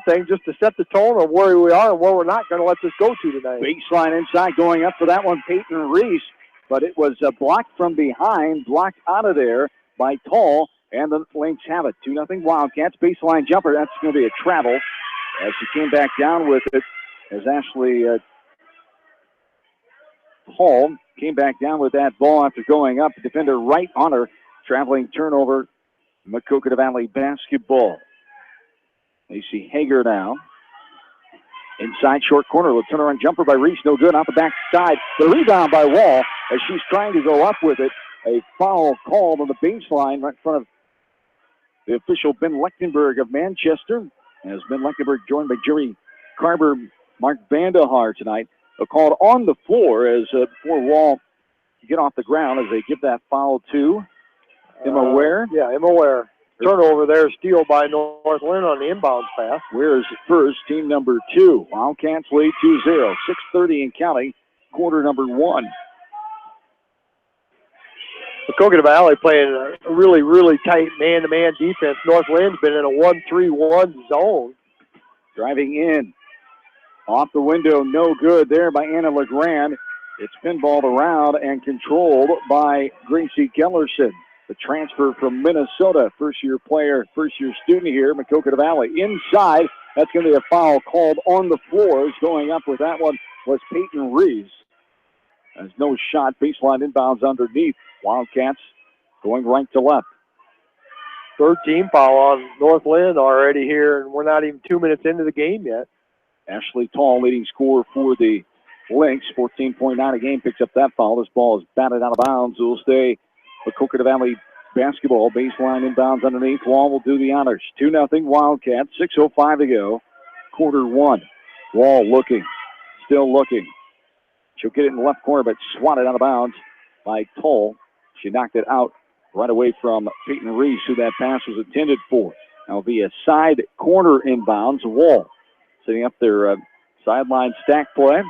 thing just to set the tone of where we are and where we're not going to let this go to tonight. Baseline inside going up for that one, Peyton Reese. But it was blocked from behind, blocked out of there by Tall, and the Lynx have it. 2-0 Wildcats. Baseline jumper. That's going to be a travel as she came back down with it as Ashley Hall came back down with that ball after going up. Defender right on her. Traveling turnover. Maquoketa Valley basketball. Lacey Hager now. Inside short corner, the turnaround jumper by Reese, no good. Off the back side, the rebound by Wall as she's trying to go up with it. A foul called on the baseline right in front of the official Ben Lechtenberg of Manchester. As Ben Lechtenberg joined by Jerry Carver, Mark Vandahar tonight. A called on the floor as before Wall get off the ground as they give that foul to Emma Ware. Yeah, Emma Ware. Turnover there, steal by North Linn on the inbounds pass. Ware's first, team number 2. Wildcats lead 2-0. 6:30 in counting, quarter number 1. Maquoketa Valley playing a really, really tight man-to-man defense. North Lynn's been in a 1-3-1 zone. Driving in. Off the window, no good there by Anna LeGrand. It's pinballed around and controlled by Gracie Gellerson. The transfer from Minnesota, first-year player, first-year student here, Maquoketa Valley. Inside, that's going to be a foul called on the floors. Going up with that one was Peyton Reeves. There's no shot, baseline inbounds underneath. Wildcats going right to left. Third team foul on North Linn already here, and we're not even 2 minutes into the game yet. Ashley Tall, leading scorer for the Lynx, 14.9 a game, picks up that foul. This ball is batted out of bounds. It will stay Maquoketa Valley basketball. Baseline inbounds underneath. Wall will do the honors. 2-0 Wildcats. 6:05 to go. Quarter 1. Wall looking. Still looking. She'll get it in the left corner, but swatted out of bounds by Toll. She knocked it out right away from Peyton Reese, who that pass was intended for. That'll be a side corner inbounds. Wall setting up their sideline stack play.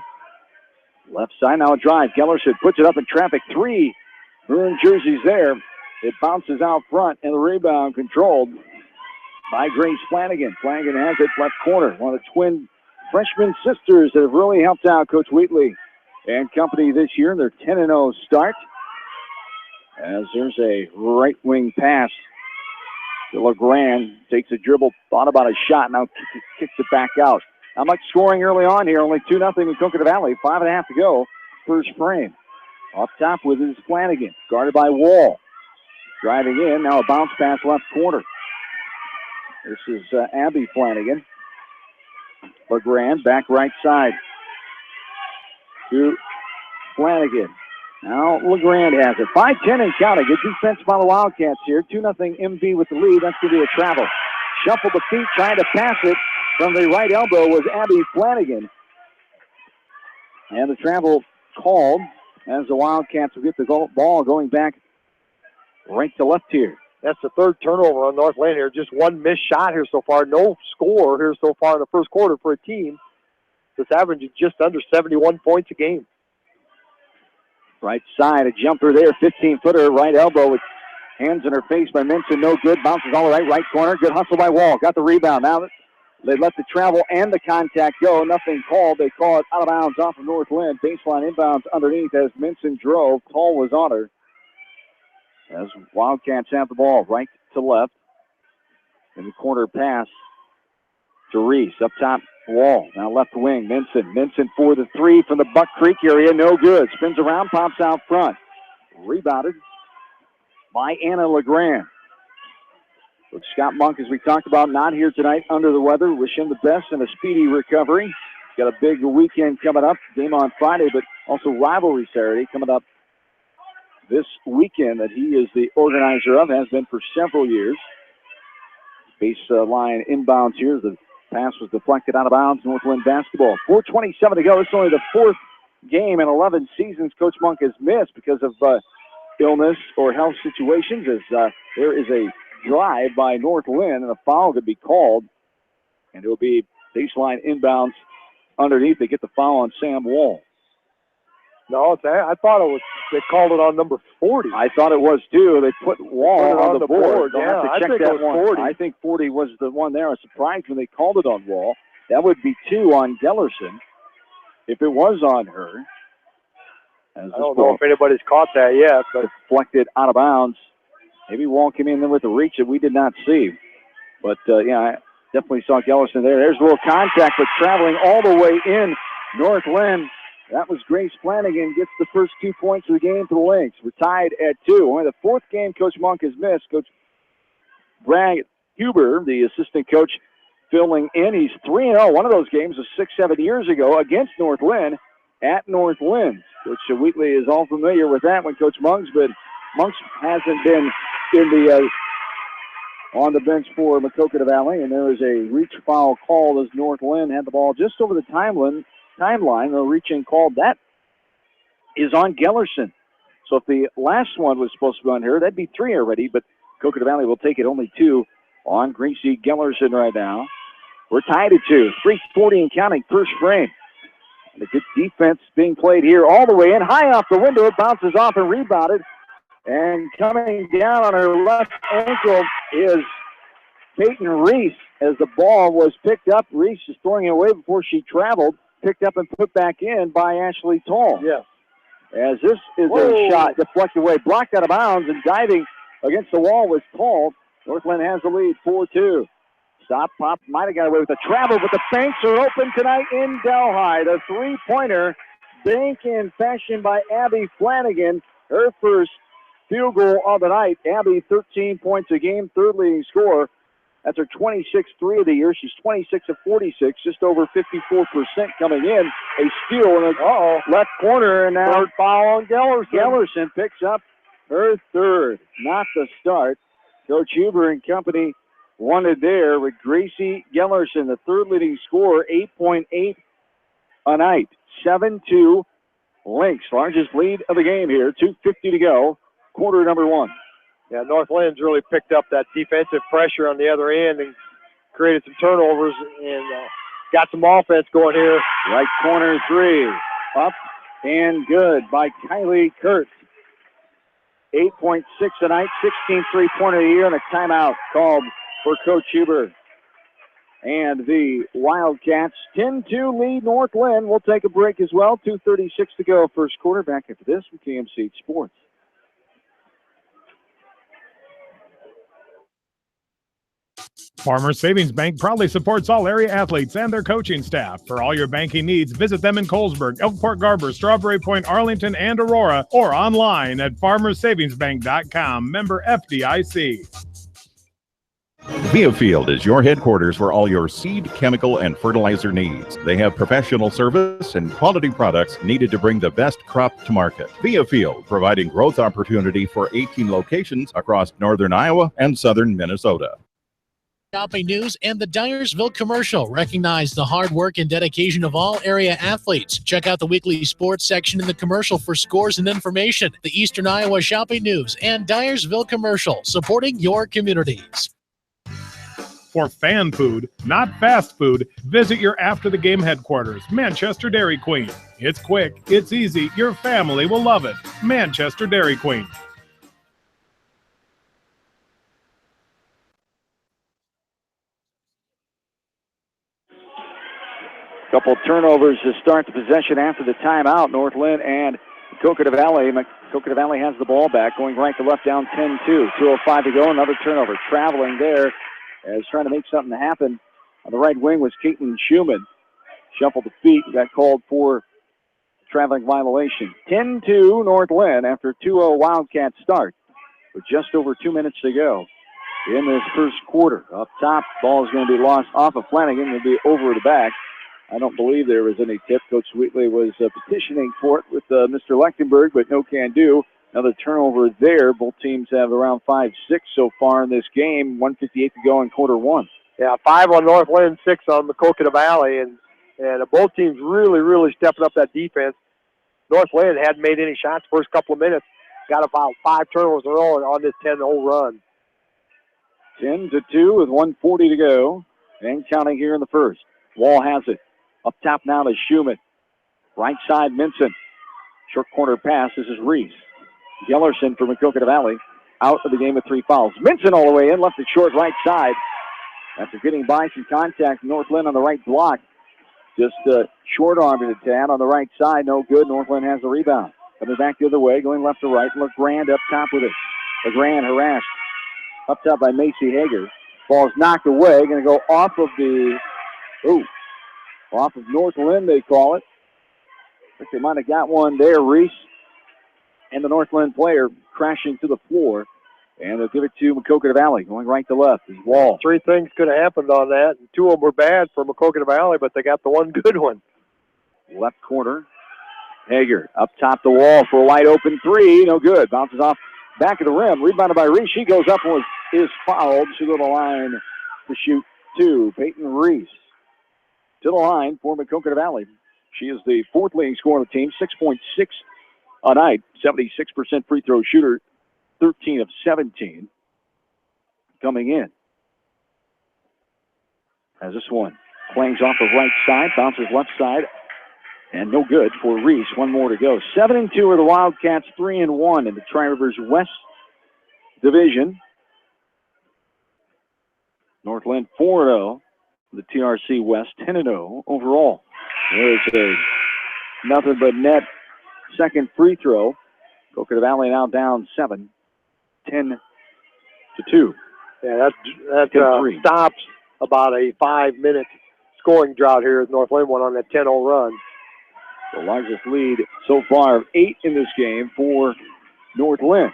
Left side, now a drive. Gellerson puts it up in traffic. 3 maroon jerseys there. It bounces out front, and the rebound controlled by Grace Flanagan. Flanagan has it left corner. One of the twin freshman sisters that have really helped out Coach Wheatley and company this year in their 10-0 start. As there's a right wing pass to LeGrand. Takes a dribble, thought about a shot, now kicks it back out. Not much scoring early on here, only 2-0 in Maquoketa Valley. 5.5 to go, first frame. Off top with his Flanagan, guarded by Wall. Driving in, now a bounce pass left corner. This is Abby Flanagan. LeGrand back right side to Flanagan. Now LeGrand has it. 5-10 and counting. Good defense by the Wildcats here. 2-0 MV with the lead. That's going to be a travel. Shuffled the feet, trying to pass it from the right elbow was Abby Flanagan. And the travel called as the Wildcats will get the ball going back right to left here. That's the third turnover on North Linn here. Just one missed shot here so far. No score here so far in the first quarter for a team that's averaging just under 71 points a game. Right side, a jumper there, 15-footer, right elbow with hands in her face by Minson. No good. Bounces all right, right corner. Good hustle by Wall. Got the rebound. Now they let the travel and the contact go. Nothing called. They call it out of bounds off of North Linn. Baseline inbounds underneath as Minson drove. Tall was on her. As Wildcats have the ball right to left. In the corner pass to Reese. Up top, Wall. Now left wing, Minson. Minson for the 3 from the Buck Creek area. No good. Spins around, pops out front. Rebounded by Anna LeGrand. But Scott Monk, as we talked about, not here tonight, under the weather. Wish him the best and a speedy recovery. Got a big weekend coming up. Game on Friday, but also rivalry Saturday coming up this weekend that he is the organizer of, has been for several years. Baseline inbounds here. The pass was deflected out of bounds. North Linn basketball. 4:27 to go. It's only the 4th game in 11 seasons Coach Monk has missed because of illness or health situations. As there is a drive by North Linn and a foul could be called, and it will be baseline inbounds underneath. They get the foul on Sam Wall. No, I thought it was They called it on number 40. I thought it was too. They put Wall on the board. They'll have to check I think that it was one. 40. I think 40 was the one there. I was surprised when they called it on Wall. That would be 2 on Gellerson if it was on her. I don't know if anybody's caught that yet, but deflected out of bounds. Maybe Wall came in there with a reach that we did not see. But, yeah, I definitely saw Gellerson there. There's a little contact, but traveling all the way in North Linn. That was Grace Flanagan, gets the first 2 points of the game for the Lynx. We're tied at 2. Only the 4th game Coach Monk has missed. Coach Bragg Huber, the assistant coach, filling in. He's 3-0. One of those games was 6-7 years ago against North Linn at North Linn. Coach Wheatley is all familiar with that one. Coach Monks, but Monks hasn't been in the on the bench for Maquoketa Valley, and there is a reach foul called as North Linn had the ball just over the timeline. The reaching call that is on Gellerson. So if the last one was supposed to be on her, that'd be 3 already, but Maquoketa Valley will take it only 2 on Gracie Gellerson right now. We're tied at 2. 3:40 and counting, first frame. And a good defense being played here all the way in. High off the window, it bounces off and rebounded. And coming down on her left ankle is Peyton Reese as the ball was picked up. Reese is throwing it away before she traveled. Picked up and put back in by Ashley Tall. Yes. As this is a shot deflected away, blocked out of bounds, and diving against the wall was Tall. North Linn has the lead, 4-2. Stop, pop, might have got away with the travel, but the banks are open tonight in Delhi. The three-pointer, bank in fashion by Abby Flanagan. Her first field goal of the night. Abby, 13 points a game, third leading scorer. That's her 26-3 of the year. She's 26 of 46, just over 54% coming in. A steal in the left corner, and now third foul on Gellerson. Gellerson picks up her third. Not the start. Coach Huber and company wanted there with Gracie Gellerson, the third leading scorer, 8.8 a night. 7-2 Lynx, largest lead of the game here. 2:50 to go, quarter number 1. Yeah, North Lynn's really picked up that defensive pressure on the other end and created some turnovers and got some offense going here. Right corner 3, up and good by Kylie Kurtz. 8.6 a night, 16 3-pointer a year, and a timeout called for Coach Huber. And the Wildcats 10-2 lead North Linn. We'll take a break as well. 2:36 to go, first quarter. Back after this from KMC Sports. Farmers Savings Bank proudly supports all area athletes and their coaching staff. For all your banking needs, visit them in Colesburg, Elkport Garber, Strawberry Point, Arlington, and Aurora, or online at farmersavingsbank.com. Member FDIC. Viafield is your headquarters for all your seed, chemical, and fertilizer needs. They have professional service and quality products needed to bring the best crop to market. Viafield, providing growth opportunity for 18 locations across northern Iowa and southern Minnesota. Shopping news and the Dyersville commercial recognize the hard work and dedication of all area athletes. Check out the weekly sports section in the commercial for scores and information. The Eastern Iowa Shopping News and Dyersville commercial, supporting your communities. For fan food, not fast food, visit your after-the-game headquarters, Manchester Dairy Queen. It's quick, it's easy, your family will love it. Manchester Dairy Queen. Couple turnovers to start the possession after the timeout. North Linn and Maquoketa Valley. Maquoketa Valley has the ball back, going right to left, down 10-2. 2:05 to go, another turnover. Traveling there as trying to make something happen. On the right wing was Caitlin Schumann. Shuffled the feet, got called for traveling violation. 10-2 North Linn after 2-0 Wildcat start with just over 2 minutes to go in this first quarter. Up top, ball is going to be lost off of Flanagan. It'll be over the back. I don't believe there was any tip. Coach Wheatley was petitioning for it with Mr. Lechtenberg, but no can do. Another turnover there. Both teams have around 5-6 so far in this game. 1:58 to go in quarter 1. Yeah, 5 on North Linn, 6 on Maquoketa Valley, and both teams really stepping up that defense. North Linn hadn't made any shots first couple of minutes. Got about 5 turnovers in a row on this 10-0 run. 10-2 with 1:40 to go, and counting here in the first. Wall has it. Up top now to Schumann. Right side, Minson. Short corner pass. This is Reese. Gellerson for Maquoketa Valley out of the game with 3 fouls. Minson all the way in, left it short right side. After getting by some contact, North Linn on the right block. Just short-armed it a tad on the right side. No good. North Linn has the rebound. Coming back the other way, going left to right. LeGrand up top with it. LeGrand harassed up top by Macy Hager. Ball's knocked away. Going to go off of off of North Linn, they call it. I think they might have got one there. Reese and the North Linn player crashing to the floor. And they'll give it to Maquoketa Valley, going right to left. Is Wall. 3 things could have happened on that. 2 of them were bad for Maquoketa Valley, but they got the one good one. Left corner. Hager up top the wall for a wide open 3. No good. Bounces off back of the rim. Rebounded by Reese. She goes up and is fouled. She'll go to the line to shoot 2. Peyton Reese to the line for Maquoketa Valley. She is the 4th leading scorer on the team. 6.6 a night. 76% free throw shooter. 13 of 17 coming in. As this one clangs off the right side, bounces left side, and no good for Reese. 1 more to go. 7-2 are the Wildcats, 3-1 in the Tri-Rivers West Division. North Linn 4-0. The TRC West 10-0 overall. There's a nothing but net second free throw. Maquoketa Valley now down 7. 10-2. Yeah, that stops about a 5-minute scoring drought here as North Linn went on that 10-0 run. The largest lead so far of 8 in this game for North Linn.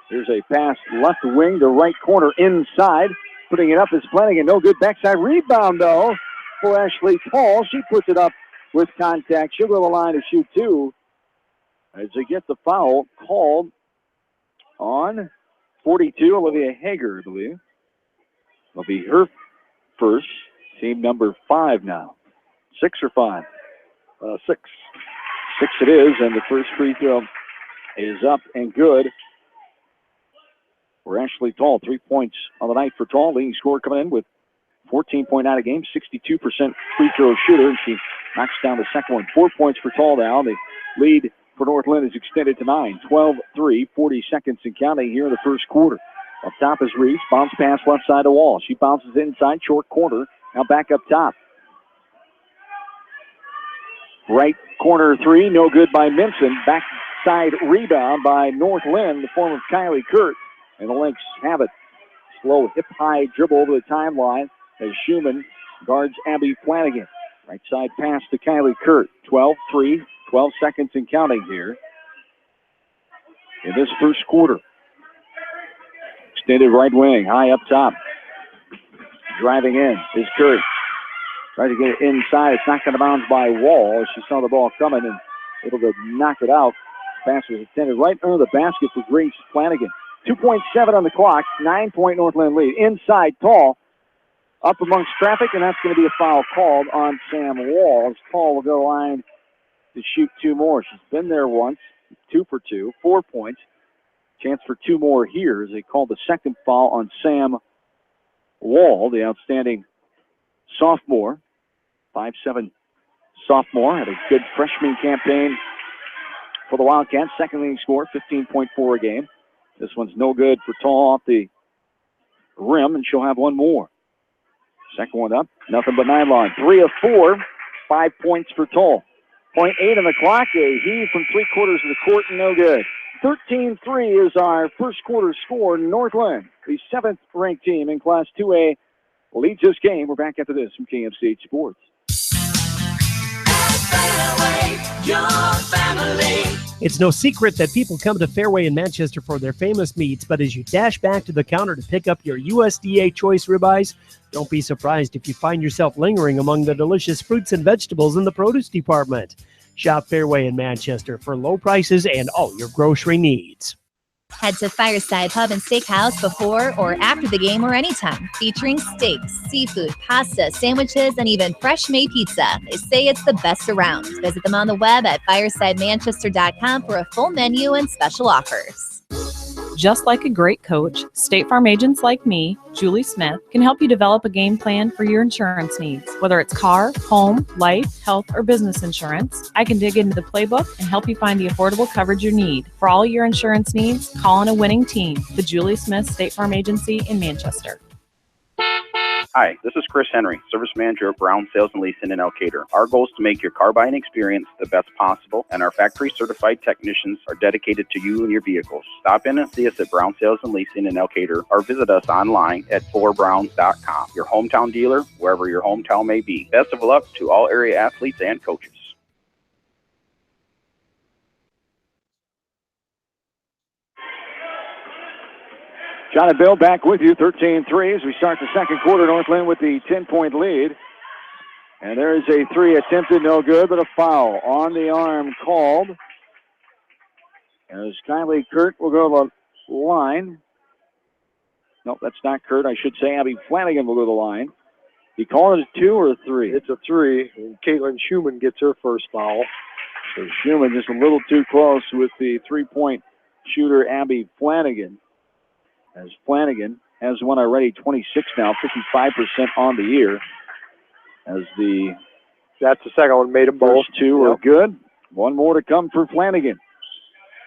Here's a pass left wing to right corner inside. Putting it up is Flanagan. No good backside rebound, though, for Ashley Paul. She puts it up with contact. She'll go to the line to shoot 2 as they get the foul called on 42, Olivia Hager, I believe. Will be her first. Team number 5 now. 6 or 5? 6. 6 it is, and the first free throw is up and good for Ashley Tall. 3 points on the night for Tall. Leading scorer coming in with 14.9 a game, 62% free throw shooter, and she knocks down the second one. 4 points for Tall now. The lead for North Linn is extended to 9. 12-3, 40 seconds and counting here in the first quarter. Up top is Reese. Bounce pass left side of Wall. She bounces inside, short corner. Now back up top. Right corner 3, no good by Minson. Backside rebound by North Linn in the form of Kylie Kurt. And the Lynx have it. Slow hip-high dribble over the timeline as Schumann guards Abby Flanagan. Right side pass to Kylie Kurt. 12-3. 12 seconds and counting here in this first quarter. Extended right wing, high up top. Driving in is Kurt. Trying to get it inside. It's knocked out of bounds by Wall. She saw the ball coming and able to knock it out. Pass was intended right under the basket for Grace Flanagan. 2.7 on the clock. 9-point North Linn lead. Inside Tall. Up amongst traffic, and that's going to be a foul called on Sam Wall. Tall will go line to shoot 2 more. She's been there once, 2 for 2, 4 points. Chance for 2 more here as they call the second foul on Sam Wall, the outstanding sophomore, 5'7" sophomore. Had a good freshman campaign for the Wildcats. Second leading scorer, 15.4 a game. This one's no good for Tall off the rim, and she'll have 1 more. Second one up, nothing but nylon. 3 of 4, 5 points for Tall. 0.8 on the clock. A heave from 3/4 of the court, and no good. 13-3 is our first quarter score. North Linn, the 7th ranked team in Class 2A, leads this game. We're back after this from KMCH Sports. It's no secret that people come to Fairway in Manchester for their famous meats, but as you dash back to the counter to pick up your USDA choice ribeyes, don't be surprised if you find yourself lingering among the delicious fruits and vegetables in the produce department. Shop Fairway in Manchester for low prices and all your grocery needs. Head to Fireside Pub and Steakhouse before or after the game or anytime, featuring steaks, seafood, pasta, sandwiches, and even fresh-made pizza. They say it's the best around. Visit them on the web at firesidemanchester.com for a full menu and special offers. Just like a great coach, State Farm agents like me, Julie Smith, can help you develop a game plan for your insurance needs. Whether it's car, home, life, health, or business insurance, I can dig into the playbook and help you find the affordable coverage you need. For all your insurance needs, call on a winning team. The Julie Smith State Farm Agency in Manchester. Hi, this is Chris Henry, Service Manager of Brown Sales and Leasing in Elkader. Our goal is to make your car buying experience the best possible, and our factory-certified technicians are dedicated to you and your vehicles. Stop in and see us at Brown Sales and Leasing in Elkader, or visit us online at FullerBrowns.com. Your hometown dealer, wherever your hometown may be. Best of luck to all area athletes and coaches. John and Bill back with you, 13-3 as we start the second quarter. North Linn with the 10-point lead. And there is a three attempted, no good, but a foul on the arm called. As Kylie Kurt will go to the line. Nope, that's not Kurt. I should say Abby Flanagan will go to the line. You call it a 2 or a 3? It's a 3, and Caitlin Schumann gets her first foul. So Schumann just a little too close with the three-point shooter, Abby Flanagan. As Flanagan has one already, 26 now, 55% on the year. That's the second one, made them both. First two are good. One more to come for Flanagan.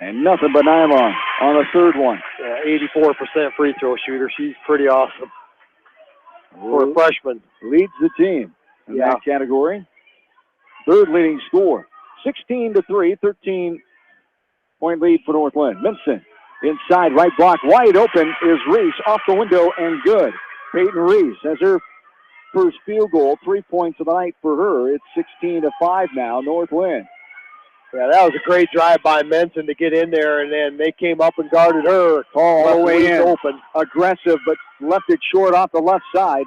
And nothing but nylon on the third one. Yeah, 84% free throw shooter. She's pretty awesome. For a freshman. Leads the team in that category. Third leading score. 16-3, 13-point lead for North Linn. Minson. Inside, right block, wide open is Reese, off the window and good. Peyton Reese has her first field goal, 3 points of the night for her. It's 16-5 now, North Linn. Yeah, that was a great drive by Menson to get in there, and then they came up and guarded her. All the way in. Open. Aggressive, but left it short off the left side.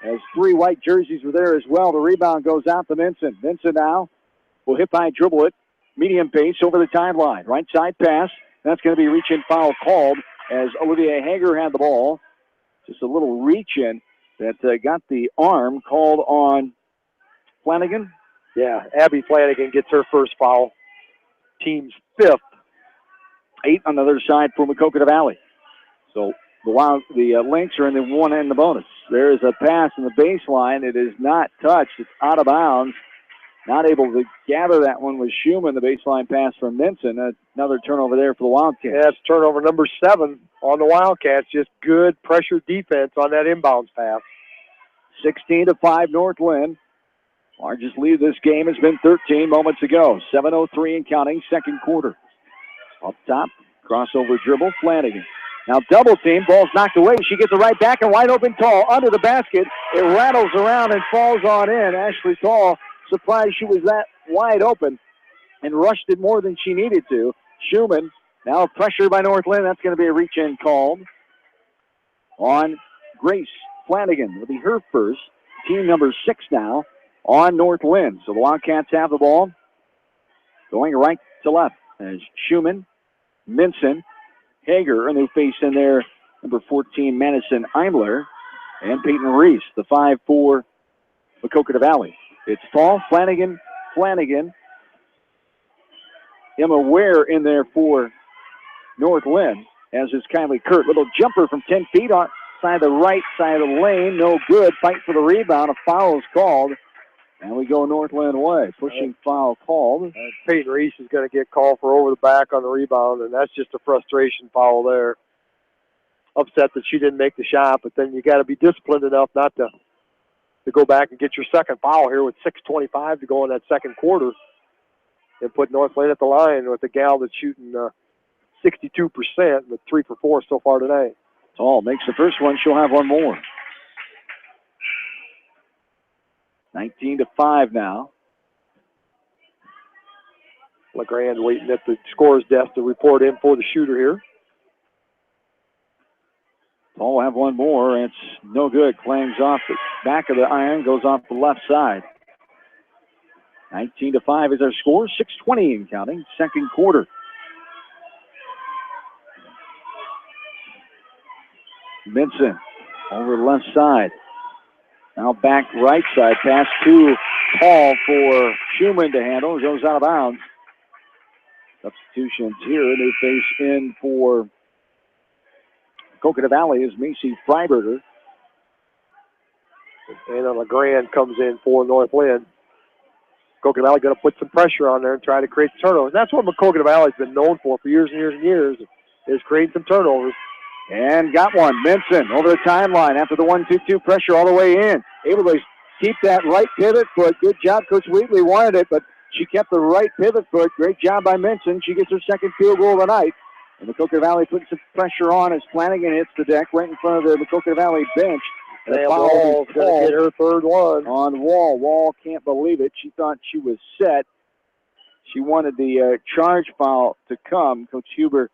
As three white jerseys were there as well. The rebound goes out to Minson. Minson now will hip high dribble it. Medium pace over the timeline. Right side pass. That's going to be reach-in foul called as Olivia Hager had the ball. Just a little reach-in that got the arm called on Flanagan. Yeah, Abby Flanagan gets her first foul. Team's 5th. 8 on the other side for Maquoketa Valley. So the Lynx are in the one and the bonus. There is a pass in the baseline. It is not touched. It's out of bounds. Not able to gather that one was Schumann, the baseline pass from Minson. Another turnover there for the Wildcats. Yeah, that's turnover number 7 on the Wildcats. Just good pressure defense on that inbounds pass. 16-5 North Linn. Largest lead of this game has been 13 moments ago. 7:03 and counting, second quarter. Up top, crossover dribble, Flanagan. Now double team, ball's knocked away. She gets it right back and wide open Tall under the basket. It rattles around and falls on in. Ashley Tall, surprised she was that wide open and rushed it more than she needed to. Schumann, now pressure by North Linn. That's going to be a reach-in called on Grace Flanagan. It'll be her first. Team number 6 now on North Linn. So the Wildcats have the ball going right to left as Schumann, Minson, Hager, and they face in there number 14, Madison Eimler, and Peyton Reese, the 5 for Maquoketa Valley. It's Tall, Flanagan, Emma Ware in there for North Linn, as is Kylie Kurt. Little jumper from 10 feet outside the right side of the lane. No good. Fight for the rebound. A foul is called. And we go North Linn way. Pushing foul called. Peyton Reese is going to get called for over the back on the rebound, and that's just a frustration foul there. Upset that she didn't make the shot, but then you got to be disciplined enough not to go back and get your second foul here with 6:25 to go in that second quarter and put North Linn at the line with a gal that's shooting 62% with 3 for 4 so far tonight. Tall makes the first one. She'll have one more. 19-5 now. LeGrand waiting at the scorer's desk to report in for the shooter here. Paul will have one more, and it's no good. Clangs off the back of the iron, goes off the left side. 19-5 is our score. 6:20 and counting. Second quarter. Minson over the left side. Now back right side. Pass to Paul for Schumann to handle. Goes out of bounds. Substitutions here. They face in for Maquoketa Valley is Macy Freiberger. Anna LeGrand comes in for North Linn. Maquoketa Valley going to put some pressure on there and try to create turnovers. That's what Maquoketa Valley's been known for years and years and years, is creating some turnovers. And got one. Minson over the timeline after the 1-2-2 pressure all the way in. Able to keep that right pivot foot. Good job. Coach Wheatley wanted it, but she kept the right pivot foot. Great job by Minson. She gets her second field goal of the night. And Maquoketa Valley putting some pressure on as Flanagan hits the deck right in front of the Maquoketa Valley bench. And Wall's going to get her third one. On Wall. Wall can't believe it. She thought she was set. She wanted the charge foul to come. Coach Huber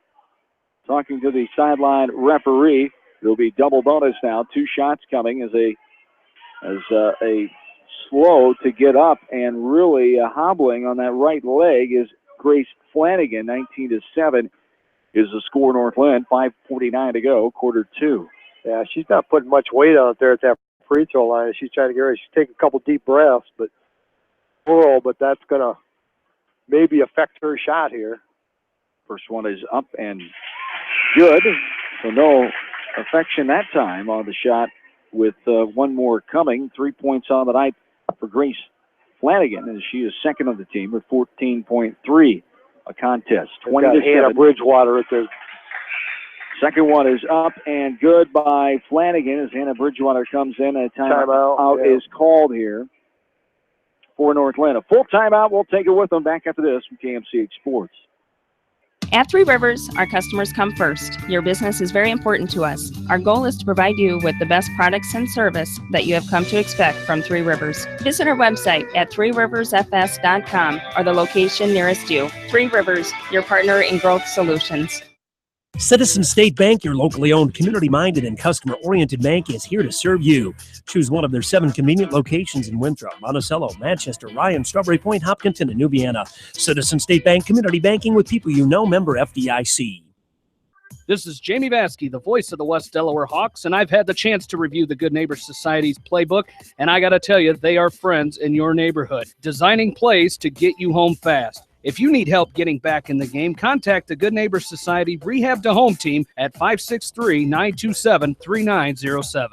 talking to the sideline referee. It'll be double bonus now. 2 shots coming as a slow to get up and really hobbling on that right leg is Grace Flanagan. 19-7 is the score. North Linn. 5:49 to go. Quarter 2. Yeah, she's not putting much weight on it there at that free throw line. She's trying to get ready. She's taking a couple deep breaths, but that's going to maybe affect her shot here. First one is up and good. So no affection that time on the shot with one more coming. 3 points on the night for Grace Flanagan, and she is second on the team with 14.3 a contest. 20-7. Hannah Bridgewater at the second one is up and good by Flanagan as Hannah Bridgewater comes in. A timeout is called here for North Linn. A full timeout. We'll take it with them back after this from KMCH Sports. At Three Rivers, our customers come first. Your business is very important to us. Our goal is to provide you with the best products and service that you have come to expect from Three Rivers. Visit our website at threeriversfs.com or the location nearest you. Three Rivers, your partner in growth solutions. Citizen State Bank, your locally owned, community-minded, and customer-oriented bank, is here to serve you. Choose one of their 7 convenient locations in Winthrop, Monticello, Manchester, Ryan, Strawberry Point, Hopkinton, and Nubiana. Citizen State Bank, community banking with people you know, member FDIC. This is Jamie Baskey, the voice of the West Delaware Hawks, and I've had the chance to review the Good Neighbor Society's playbook, and I got to tell you, they are friends in your neighborhood, designing plays to get you home fast. If you need help getting back in the game, contact the Good Neighbor Society Rehab to Home team at 563-927-3907.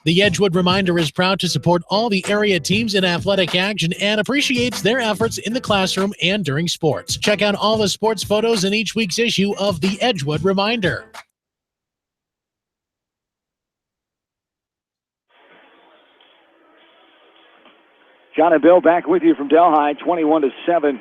The Edgewood Reminder is proud to support all the area teams in athletic action and appreciates their efforts in the classroom and during sports. Check out all the sports photos in each week's issue of the Edgewood Reminder. John and Bill back with you from Delhi. 21-7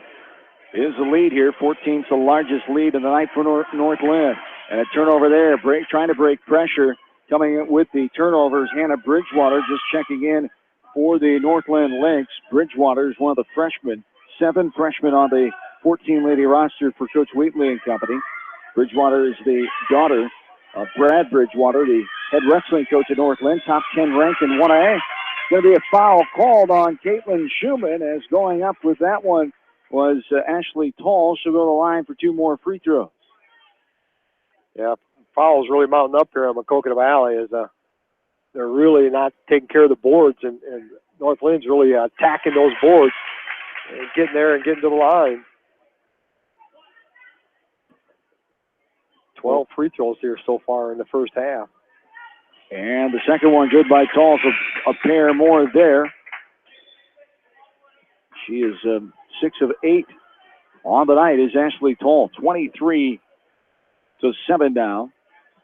is the lead here. 14's the largest lead of the night for North Linn. And a turnover there, trying to break pressure. Coming in with the turnovers, Hannah Bridgewater just checking in for the North Linn Lynx. Bridgewater is one of the freshmen. 7 freshmen on the 14-lady roster for Coach Wheatley and company. Bridgewater is the daughter of Brad Bridgewater, the head wrestling coach at North Linn, top 10 ranked in 1A. Going to be a foul called on Caitlin Schumann, as going up with that one was Ashley Tall. She'll go to the line for 2 more free throws. Yeah, fouls really mounting up here on Maquoketa Valley. They're really not taking care of the boards, and North Lynn's really attacking those boards and getting there and getting to the line. 12 free throws here so far in the first half. And the second one good by Tall, so a pair more there. She is 6 of 8 on the night is Ashley Tall. 23-7 now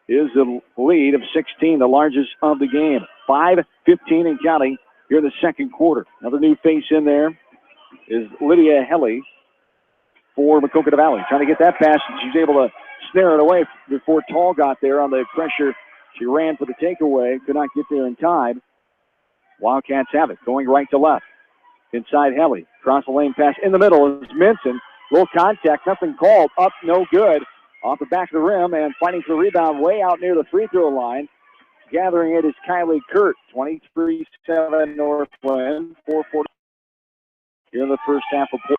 is the lead of 16, the largest of the game. 5:15 and counting here in the second quarter. Another new face in there is Lydia Helly for Maquoketa Valley. Trying to get that pass, and she's able to snare it away before Tall got there on the pressure. She ran for the takeaway, could not get there in time. Wildcats have it, going right to left. Inside Helly, cross the lane pass in the middle is Minson. Little contact, nothing called. Up, no good. Off the back of the rim and fighting for the rebound way out near the free throw line. Gathering it is Kylie Kurt. 23-7 North Linn. 4:40 here in the first half of play.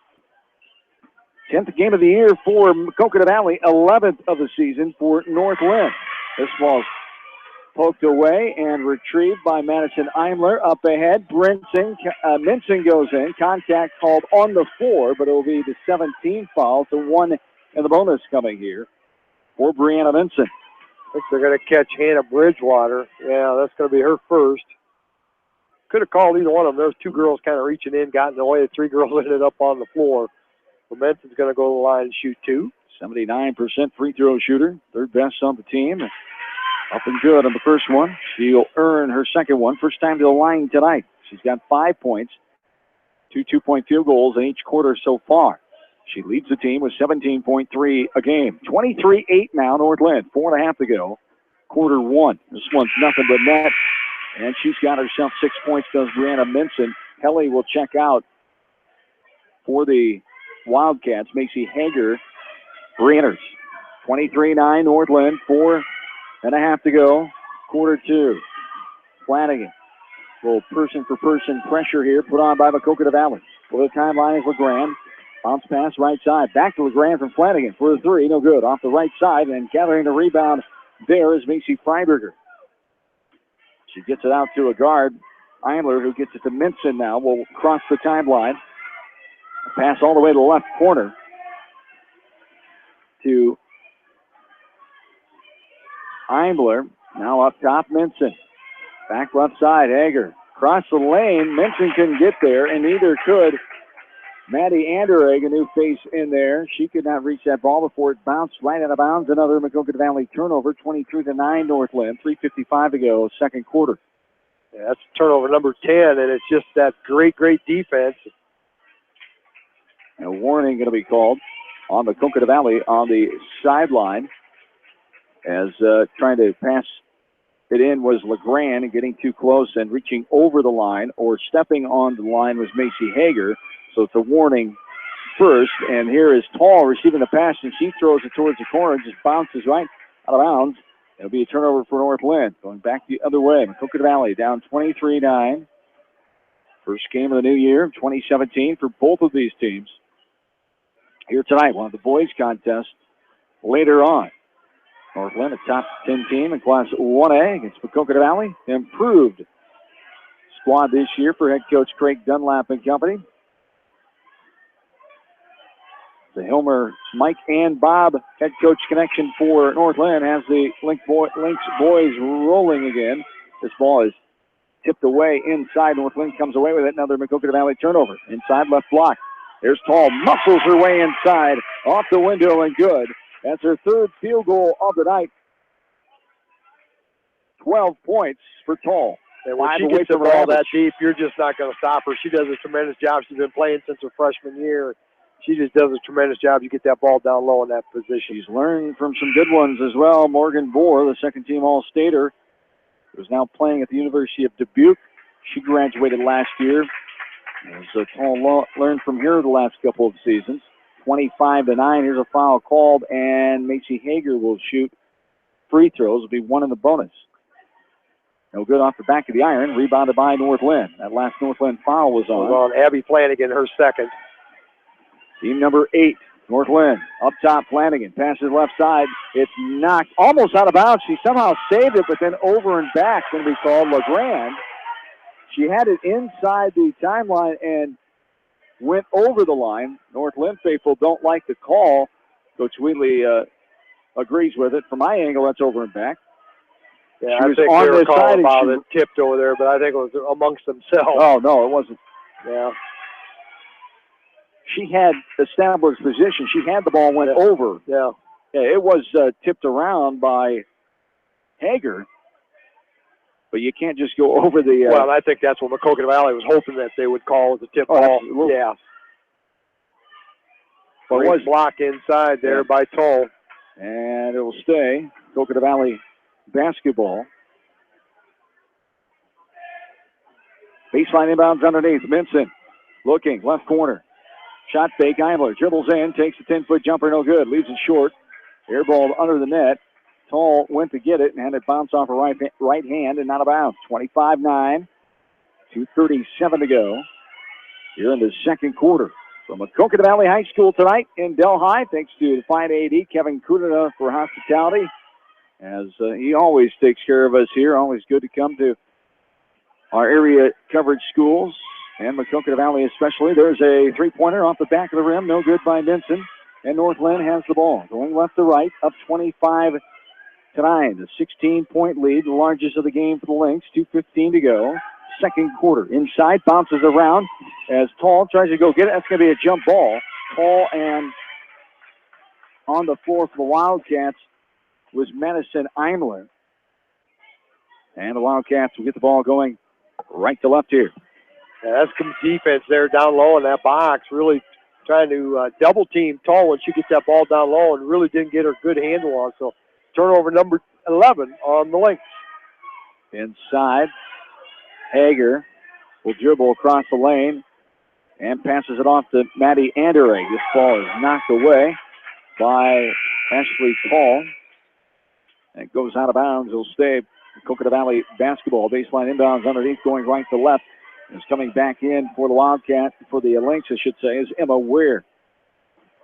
10th game of the year for Maquoketa Valley. 11th of the season for North Linn. This ball's poked away and retrieved by Madison Eimler. Up ahead, Minson goes in. Contact called on the floor, but it will be the 17th foul. So 1 in the bonus coming here for Brianna Minson. I think they're going to catch Hannah Bridgewater. Yeah, that's going to be her first. Could have called either one of them. There's two girls kind of reaching in, got in the way. The three girls ended up on the floor. So Benson's going to go to the line and shoot two. 79% free throw shooter, third best on the team. Up and good on the first one. She'll earn her second one. First time to the line tonight. She's got 5 points, 2 2-point field goals in each quarter so far. She leads the team with 17.3 a game. 23-8 now, North Linn. 4.5 to go. Quarter one. This one's nothing but net. And she's got herself 6 points, does Brianna Minson. Kelly will check out for the Wildcats. Macy Hager re-enters. 23-9, North Linn. 4.5 to go. Quarter two. Flanagan. Little person-for-person pressure here put on by Maquoketa Valley. For the timeline is LeGrand. Bounce pass right side. Back to LeGrand from Flanagan for the three. No good. Off the right side. And gathering the rebound there is Macy Freiberger. She gets it out to a guard. Eimler, who gets it to Minson now, will cross the timeline. Pass all the way to the left corner to Eimler. Now up top, Minson. Back left side, Hager. Cross the lane. Minson couldn't get there, and neither could Maddie Anderegg, a new face in there. She could not reach that ball before it bounced right out of bounds. Another Maquoketa Valley turnover, 23-9 North Linn. 3:55 to go, second quarter. Yeah, that's turnover number 10, and it's just that great defense. A warning going to be called on Maquoketa Valley on the sideline as trying to pass it in was LeGrand, and getting too close and reaching over the line or stepping on the line was Macy Hager. So it's a warning first, and here is Tall receiving the pass, and she throws it towards the corner, just bounces right out of bounds. It'll be a turnover for North Linn. Going back the other way, Maquoketa Valley down 23-9. First game of the new year, 2017 for both of these teams. Here tonight, one of the boys' contests later on. North Linn, a top 10 team in Class 1A against Maquoketa Valley. Improved squad this year for head coach Craig Dunlap and company. The Hilmer, Mike and Bob head coach connection for North Linn has the Lynx boys rolling again. This ball is tipped away inside. North Linn comes away with it. Another Maquoketa Valley turnover. Inside left block. There's Tall. Muscles her way inside. Off the window and good. That's her third field goal of the night. 12 points for Tall. And when she gets the ball that deep, you're just not going to stop her. She does a tremendous job. She's been playing since her freshman year. She just does a tremendous job. You get that ball down low in that position. She's learned from some good ones as well. Morgan Bohr, the second-team All-Stater, who's now playing at the University of Dubuque. She graduated last year. So Tall learned from here the last couple of seasons. 25-9. Here's a foul called, and Macy Hager will shoot free throws. Will be one in the bonus. No good off the back of the iron. Rebounded by North Linn. That last North Linn foul was on. Abby Flanagan, her second. Team number 8, North Linn. Up top, Flanagan. Passes left side. It's knocked almost out of bounds. She somehow saved it, but then over and back going to be called. LeGrand. She had it inside the timeline and went over the line. North Linn faithful don't like the call. Coach Wheatley agrees with it. From my angle, that's over and back. Yeah, I think they were calling about it tipped over there, but I think it was amongst themselves. Oh, no, it wasn't. Yeah. She had established position. She had the ball, went over. Yeah. It was tipped around by Hager, but you can't just go over the... well, I think that's what Maquoketa Valley was hoping that they would call as a tip ball. Absolutely. Yeah. But it was blocked inside there by Toll. And it will stay. Maquoketa Valley basketball. Baseline inbounds underneath. Minson looking, left corner. Shot fake, Eimler dribbles in, takes a 10-foot jumper, no good. Leaves it short. Air ball under the net. Tall went to get it and had it bounce off her right hand and out of bounds. 25-9. 2:37 to go here in the second quarter. From Maquoketa Valley High School tonight in Delhi, thanks to the fine AD, Kevin Kudina, for hospitality. As he always takes care of us here. Always good to come to our area coverage schools. And Maquoketa Valley especially. There's a three-pointer off the back of the rim. No good by Minson. And North Linn has the ball. Going left to right. Up 25-9 25-9. The 16-point lead, the largest of the game for the Lynx. 2:15 to go. Second quarter. Inside, bounces around as Tall tries to go get it. That's going to be a jump ball. Tall and on the floor for the Wildcats was Madison Eimler. And the Wildcats will get the ball going right to left here. Yeah, that's some defense there down low in that box, really trying to double team Tall when she gets that ball down low and really didn't get her good handle on. So turnover number 11 on the Lynx. Inside, Hager will dribble across the lane and passes it off to Maddie Anderegg. This ball is knocked away by Ashley Tall. And it goes out of bounds. It'll stay Maquoketa Valley basketball. Baseline inbounds underneath, going right to left. Is coming back in for the Wildcat, for the Lynx, I should say, is Emma Weir.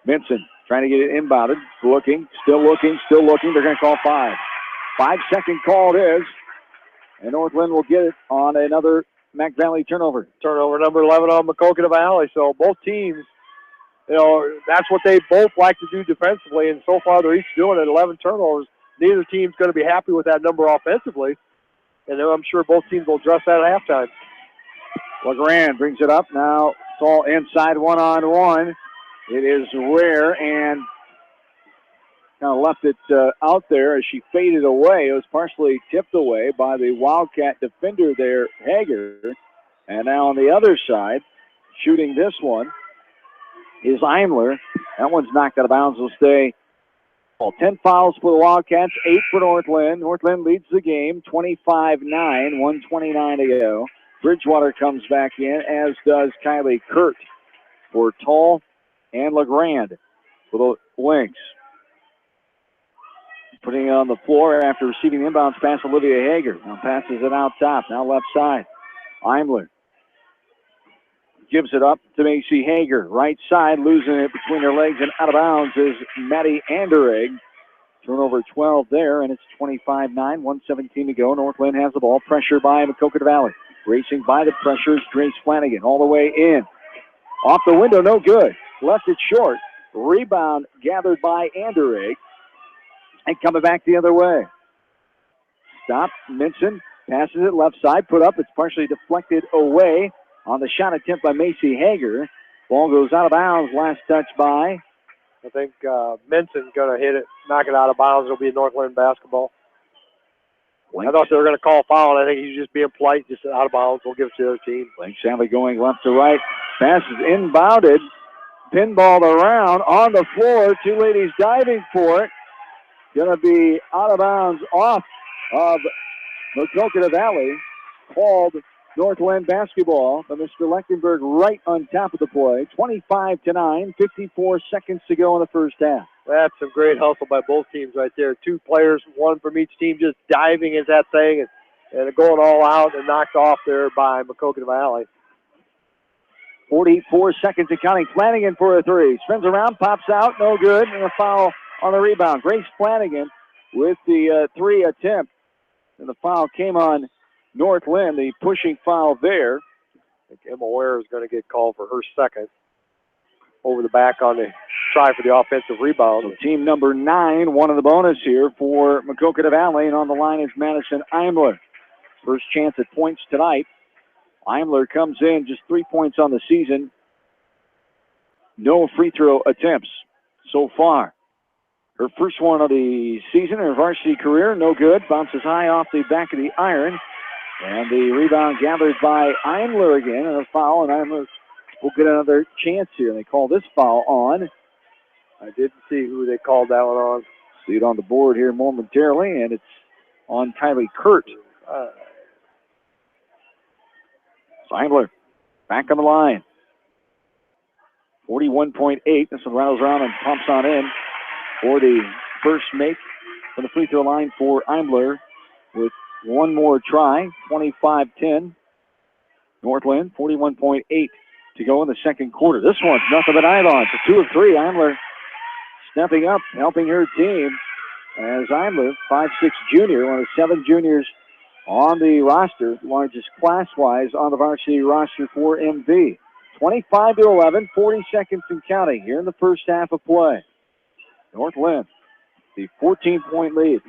Vincent trying to get it inbounded. Looking. They're going to call 5. 5-second call it is. And North Linn will get it on another Mac Valley turnover. Turnover number 11 on Maquoketa Valley. So both teams, that's what they both like to do defensively. And so far they're each doing it, 11 turnovers. Neither team's going to be happy with that number offensively. And I'm sure both teams will address that at halftime. LeGrand brings it up. Now Tall inside one-on-one. It is Ware and kind of left it out there as she faded away. It was partially tipped away by the Wildcat defender there, Hager. And now on the other side, shooting this one is Eimler. That one's knocked out of bounds. Will stay. 10 fouls for the Wildcats, 8 for North Linn. North Linn leads the game, 25-9, 1:29 to go. Bridgewater comes back in, as does Kylie Kurt for Tall and LeGrand for the Lynx. Putting it on the floor after receiving the inbounds pass, Olivia Hager. Now passes it out top, now left side. Eimler gives it up to Macy Hager. Right side, losing it between her legs and out of bounds is Maddie Anderegg. Turnover 12 there, and it's 25-9, 1:17 to go. North Linn has the ball. Pressure by Maquoketa Valley. Racing by the pressure is Grace Flanagan all the way in. Off the window, no good. Left it short. Rebound gathered by Anderegg. And coming back the other way. Stop. Minson passes it left side. Put up. It's partially deflected away on the shot attempt by Macy Hager. Ball goes out of bounds. Last touch by. I think Minson's going to hit it, knock it out of bounds. It'll be North Linn basketball. Lynx. I thought they were going to call a foul. I think he's just being polite, just out of bounds. We'll give it to the other team. Lynx Sally going left to right. Pass is inbounded. Pinballed around on the floor. Two ladies diving for it. Going to be out of bounds off of Maquoketa Valley. Called North Linn basketball. But Mr. Lechtenberg right on top of the play. 25-9, 54 seconds to go in the first half. That's some great hustle by both teams right there. Two players, one from each team, just diving at that thing and going all out and knocked off there by Maquoketa Valley. 44 seconds and counting. Flanagan for a three. Spins around, pops out, no good, and a foul on the rebound. Grace Flanagan with the three attempt. And the foul came on North Linn, the pushing foul there. I think Emma Ware is going to get called for her second. Over the back on the try for the offensive rebound. So team number 9 won in the bonus here for Maquoketa Valley, and on the line is Madison Eimler. First chance at points tonight. Eimler comes in just 3 points on the season. No free throw attempts so far. Her first one of the season, her varsity career, no good. Bounces high off the back of the iron. And the rebound gathered by Eimler again, and a foul, and Eimler will get another chance here. They call this foul on. I didn't see who they called that one on. See it on the board here momentarily, and it's on Kylie Kurt. Eimler back on the line. 41.8. This one rattles around and pumps on in for the first make from the free throw line for Eimler with one more try. 25-10. North Linn, 41.8 to go in the second quarter. This one's nothing but Ivon. It's a 2 of 3. Eimler stepping up, helping her team as Eimler, 5'6" junior, one of 7 juniors on the roster, largest class-wise on the varsity roster for MV. 25-11, 40 seconds and counting here in the first half of play. North Linn, the 14-point lead.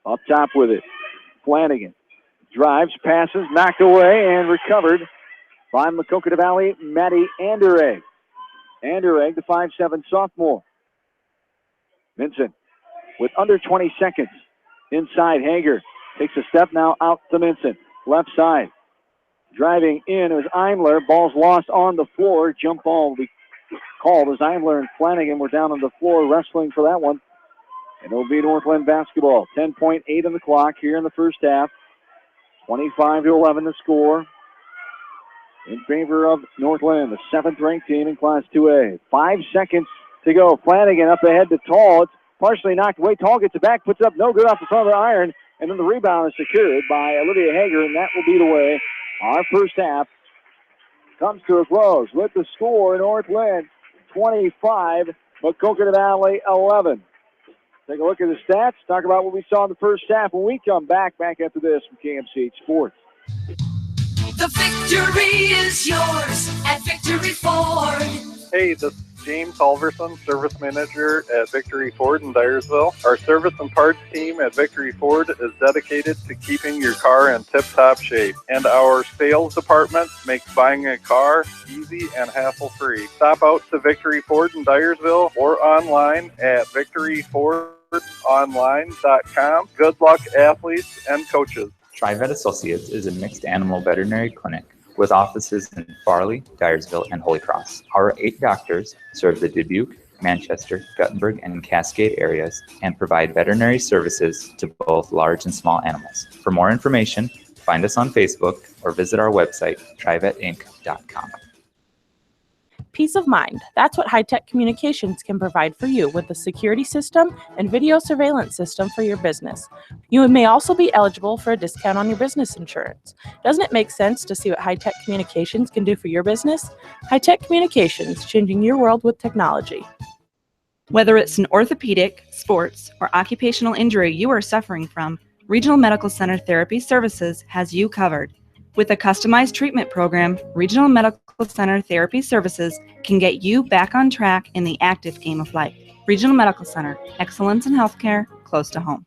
Up top with it. Flanagan drives, passes, knocked away, and recovered by Maquoketa Valley, Maddie Anderegg. Anderegg, the 5'7" sophomore. Vincent with under 20 seconds. Inside, Hager takes a step now out to Vincent. Left side. Driving in is Eimler. Ball's lost on the floor. Jump ball will be called as Eimler and Flanagan were down on the floor wrestling for that one. And it'll be Northland basketball. 10.8 on the clock here in the first half. 25-11 the score in favor of Northland, the 7th-ranked team in Class 2A. 5 seconds to go. Flanagan up ahead to Tall. It's partially knocked away. Tall gets it back, puts it up, no good off the front of the iron, and then the rebound is secured by Olivia Hager, and that will be the way our first half comes to a close with the score Northland 25, Maquoketa Valley 11. Take a look at the stats, talk about what we saw in the first half when we come back after this from KMCH Sports. The victory is yours at Victory Ford. Hey, this is James Halverson, Service Manager at Victory Ford in Dyersville. Our service and parts team at Victory Ford is dedicated to keeping your car in tip-top shape. And our sales department makes buying a car easy and hassle-free. Stop out to Victory Ford in Dyersville or online at victoryfordonline.com. Good luck, athletes and coaches. TriVet Associates is a mixed animal veterinary clinic with offices in Farley, Dyersville, and Holy Cross. Our 8 doctors serve the Dubuque, Manchester, Guttenberg, and Cascade areas and provide veterinary services to both large and small animals. For more information, find us on Facebook or visit our website, trivetinc.com. Peace of mind. That's what high-tech communications can provide for you with a security system and video surveillance system for your business. You may also be eligible for a discount on your business insurance. Doesn't it make sense to see what high-tech communications can do for your business? High-tech communications, changing your world with technology. Whether it's an orthopedic, sports, or occupational injury you are suffering from, Regional Medical Center Therapy Services has you covered. With a customized treatment program, Regional Medical Center Therapy Services can get you back on track in the active game of life. Regional Medical Center, excellence in healthcare, close to home.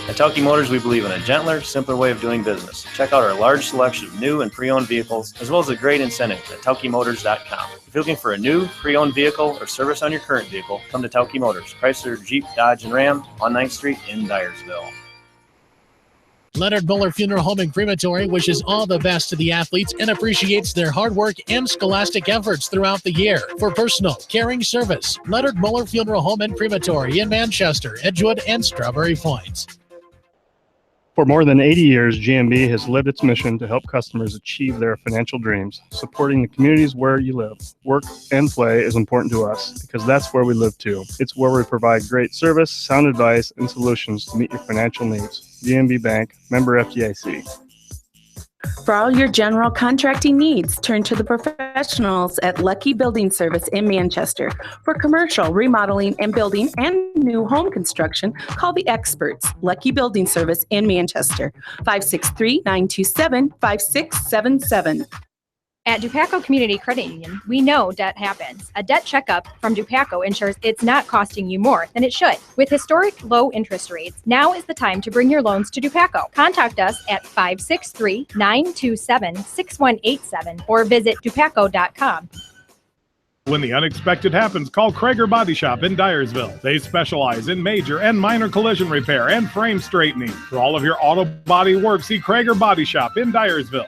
At Tauke Motors, we believe in a gentler, simpler way of doing business. Check out our large selection of new and pre-owned vehicles, as well as a great incentive at TaukeMotors.com. If you're looking for a new, pre-owned vehicle or service on your current vehicle, come to Tauke Motors, Chrysler, Jeep, Dodge, and Ram on 9th Street in Dyersville. Leonard Muller Funeral Home and Crematory wishes all the best to the athletes and appreciates their hard work and scholastic efforts throughout the year. For personal, caring service, Leonard Muller Funeral Home and Crematory in Manchester, Edgewood, and Strawberry Points. For more than 80 years, GMB has lived its mission to help customers achieve their financial dreams. Supporting the communities where you live, work, and play is important to us because that's where we live too. It's where we provide great service, sound advice, and solutions to meet your financial needs. GMB Bank, member FDIC. For all your general contracting needs, turn to the professionals at Lucky Building Service in Manchester. For commercial, remodeling, and building and new home construction, call the experts, Lucky Building Service in Manchester, 563-927-5677. At Dupaco Community Credit Union, we know debt happens. A debt checkup from Dupaco ensures it's not costing you more than it should. With historic low interest rates, now is the time to bring your loans to Dupaco. Contact us at 563-927-6187 or visit dupaco.com. When the unexpected happens, call Krager Body Shop in Dyersville. They specialize in major and minor collision repair and frame straightening. For all of your auto body work, see Krager Body Shop in Dyersville.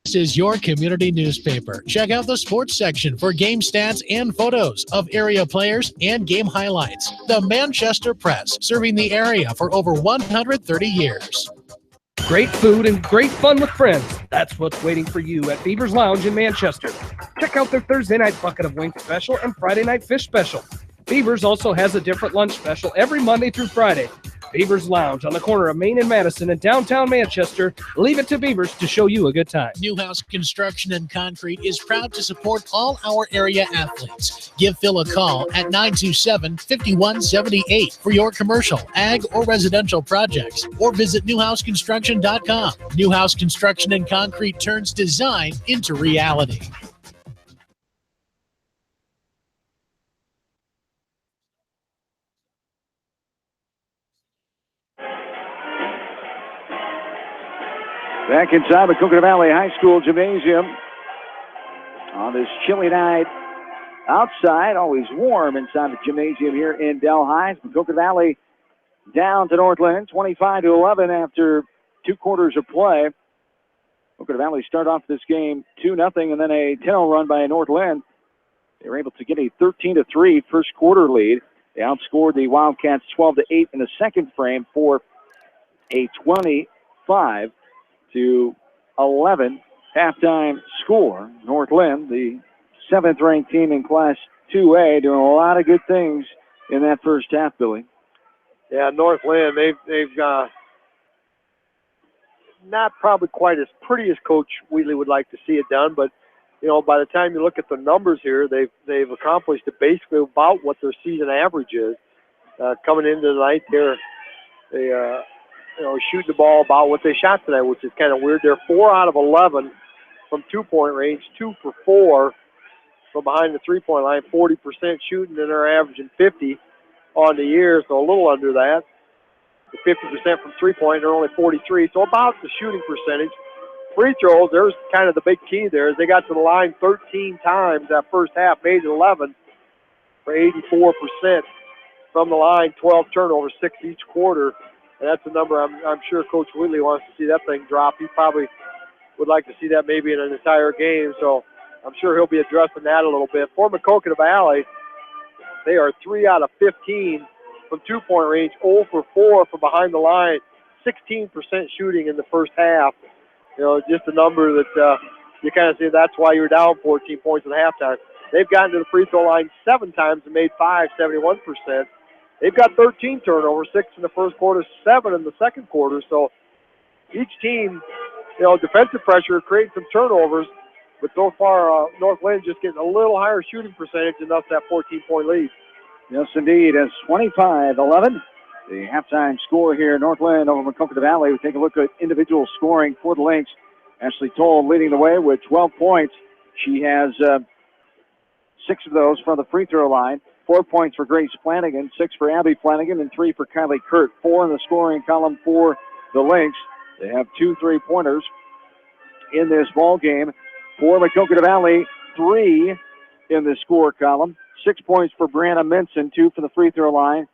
This is your community newspaper. Check out the sports section for game stats and photos of area players and game highlights. The Manchester Press, serving the area for over 130 years. Great food and great fun with friends. That's what's waiting for you at Beaver's Lounge in Manchester. Check out their Thursday night bucket of wings special and Friday night fish special. Beaver's also has a different lunch special every Monday through Friday. Beaver's Lounge on the corner of Main and Madison in downtown Manchester. Leave it to Beaver's to show you a good time. Newhouse Construction and Concrete is proud to support all our area athletes. Give Phil a call at 927-5178 for your commercial, ag, or residential projects, or visit newhouseconstruction.com. Newhouse Construction and Concrete turns design into reality. Back inside Maquoketa Valley High School Gymnasium on this chilly night outside. Always warm inside the gymnasium here in Delhi. Maquoketa Valley down to North Linn, 25-11 after 2 quarters of play. Maquoketa Valley start off this game 2-0 and then a 10-0 run by North Linn. They were able to get a 13-3 first quarter lead. They outscored the Wildcats 12-8 in the second frame for a 25-11 halftime score. North Linn, the 7th-ranked team in Class 2A, doing a lot of good things in that first half, Billy. Yeah, North Linn, they've not probably quite as pretty as Coach Wheatley would like to see it done, but you know, by the time you look at the numbers here, they've accomplished it basically about what their season average is. Coming into the night, they shooting the ball about what they shot tonight, which is kind of weird. They're 4 out of 11 from 2-point range, 2 for 4 from behind the 3-point line, 40% shooting, and they're averaging 50 on the year, so a little under that. The 50% from 3-point, they're only 43, so about the shooting percentage. Free throws, there's kind of the big key there. Is they got to the line 13 times that first half, made it 11 for 84% from the line, 12 turnovers, 6 each quarter. And that's a number I'm sure Coach Wheatley wants to see that thing drop. He probably would like to see that maybe in an entire game, so I'm sure he'll be addressing that a little bit. For Maquoketa Valley, they are 3 out of 15 from 2-point range, 0 for 4 from behind the line, 16% shooting in the first half. You know, just a number that you kind of see that's why you're down 14 points at halftime. They've gotten to the free throw line 7 times and made 5, 71%. They've got 13 turnovers, 6 in the first quarter, 7 in the second quarter. So each team, you know, defensive pressure, creating some turnovers, but so far North Linn just getting a little higher shooting percentage, and thus that 14-point lead. Yes, indeed. It's 25-11. The halftime score here, North Linn over Maquoketa Valley. We take a look at individual scoring for the Lynx. Ashley Toll leading the way with 12 points. She has 6 of those from the free throw line. 4 points for Grace Flanagan, 6 for Abby Flanagan, and 3 for Kylie Kurt. 4 in the scoring column for the Lynx. They have 2 3-pointers in this ball game. For Maquoketa Valley, 3 in the score column. 6 points for Brianna Minson, 2 from the free throw line.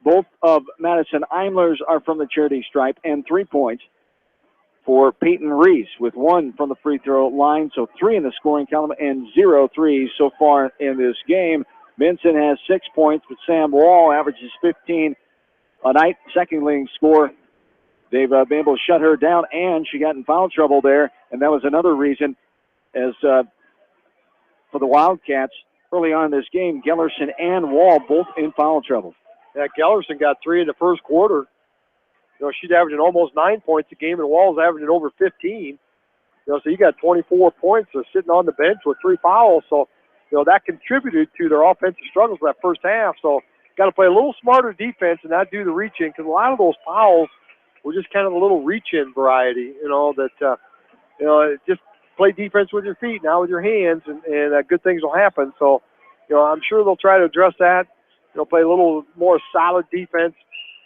Both of Madison Eimler's are from the charity stripe, and 3 points for Peyton Reese with 1 from the free throw line. So 3 in the scoring column and 0 threes so far in this game. Minson has 6 points, but Sam Wall averages 15 a night. Second leading scorer. They've been able to shut her down, and she got in foul trouble there, and that was another reason as for the Wildcats early on in this game. Gellerson and Wall both in foul trouble. Yeah, Gellerson got 3 in the first quarter. You know, she's averaging almost 9 points a game, and Wall's averaging over 15. You know, so you got 24 points sitting on the bench with 3 fouls. So, you know, that contributed to their offensive struggles for that first half. So, got to play a little smarter defense and not do the reach-in, because a lot of those fouls were just kind of a little reach-in variety, you know, that, just play defense with your feet, now with your hands, and good things will happen. So, you know, I'm sure they'll try to address that. You know, play a little more solid defense,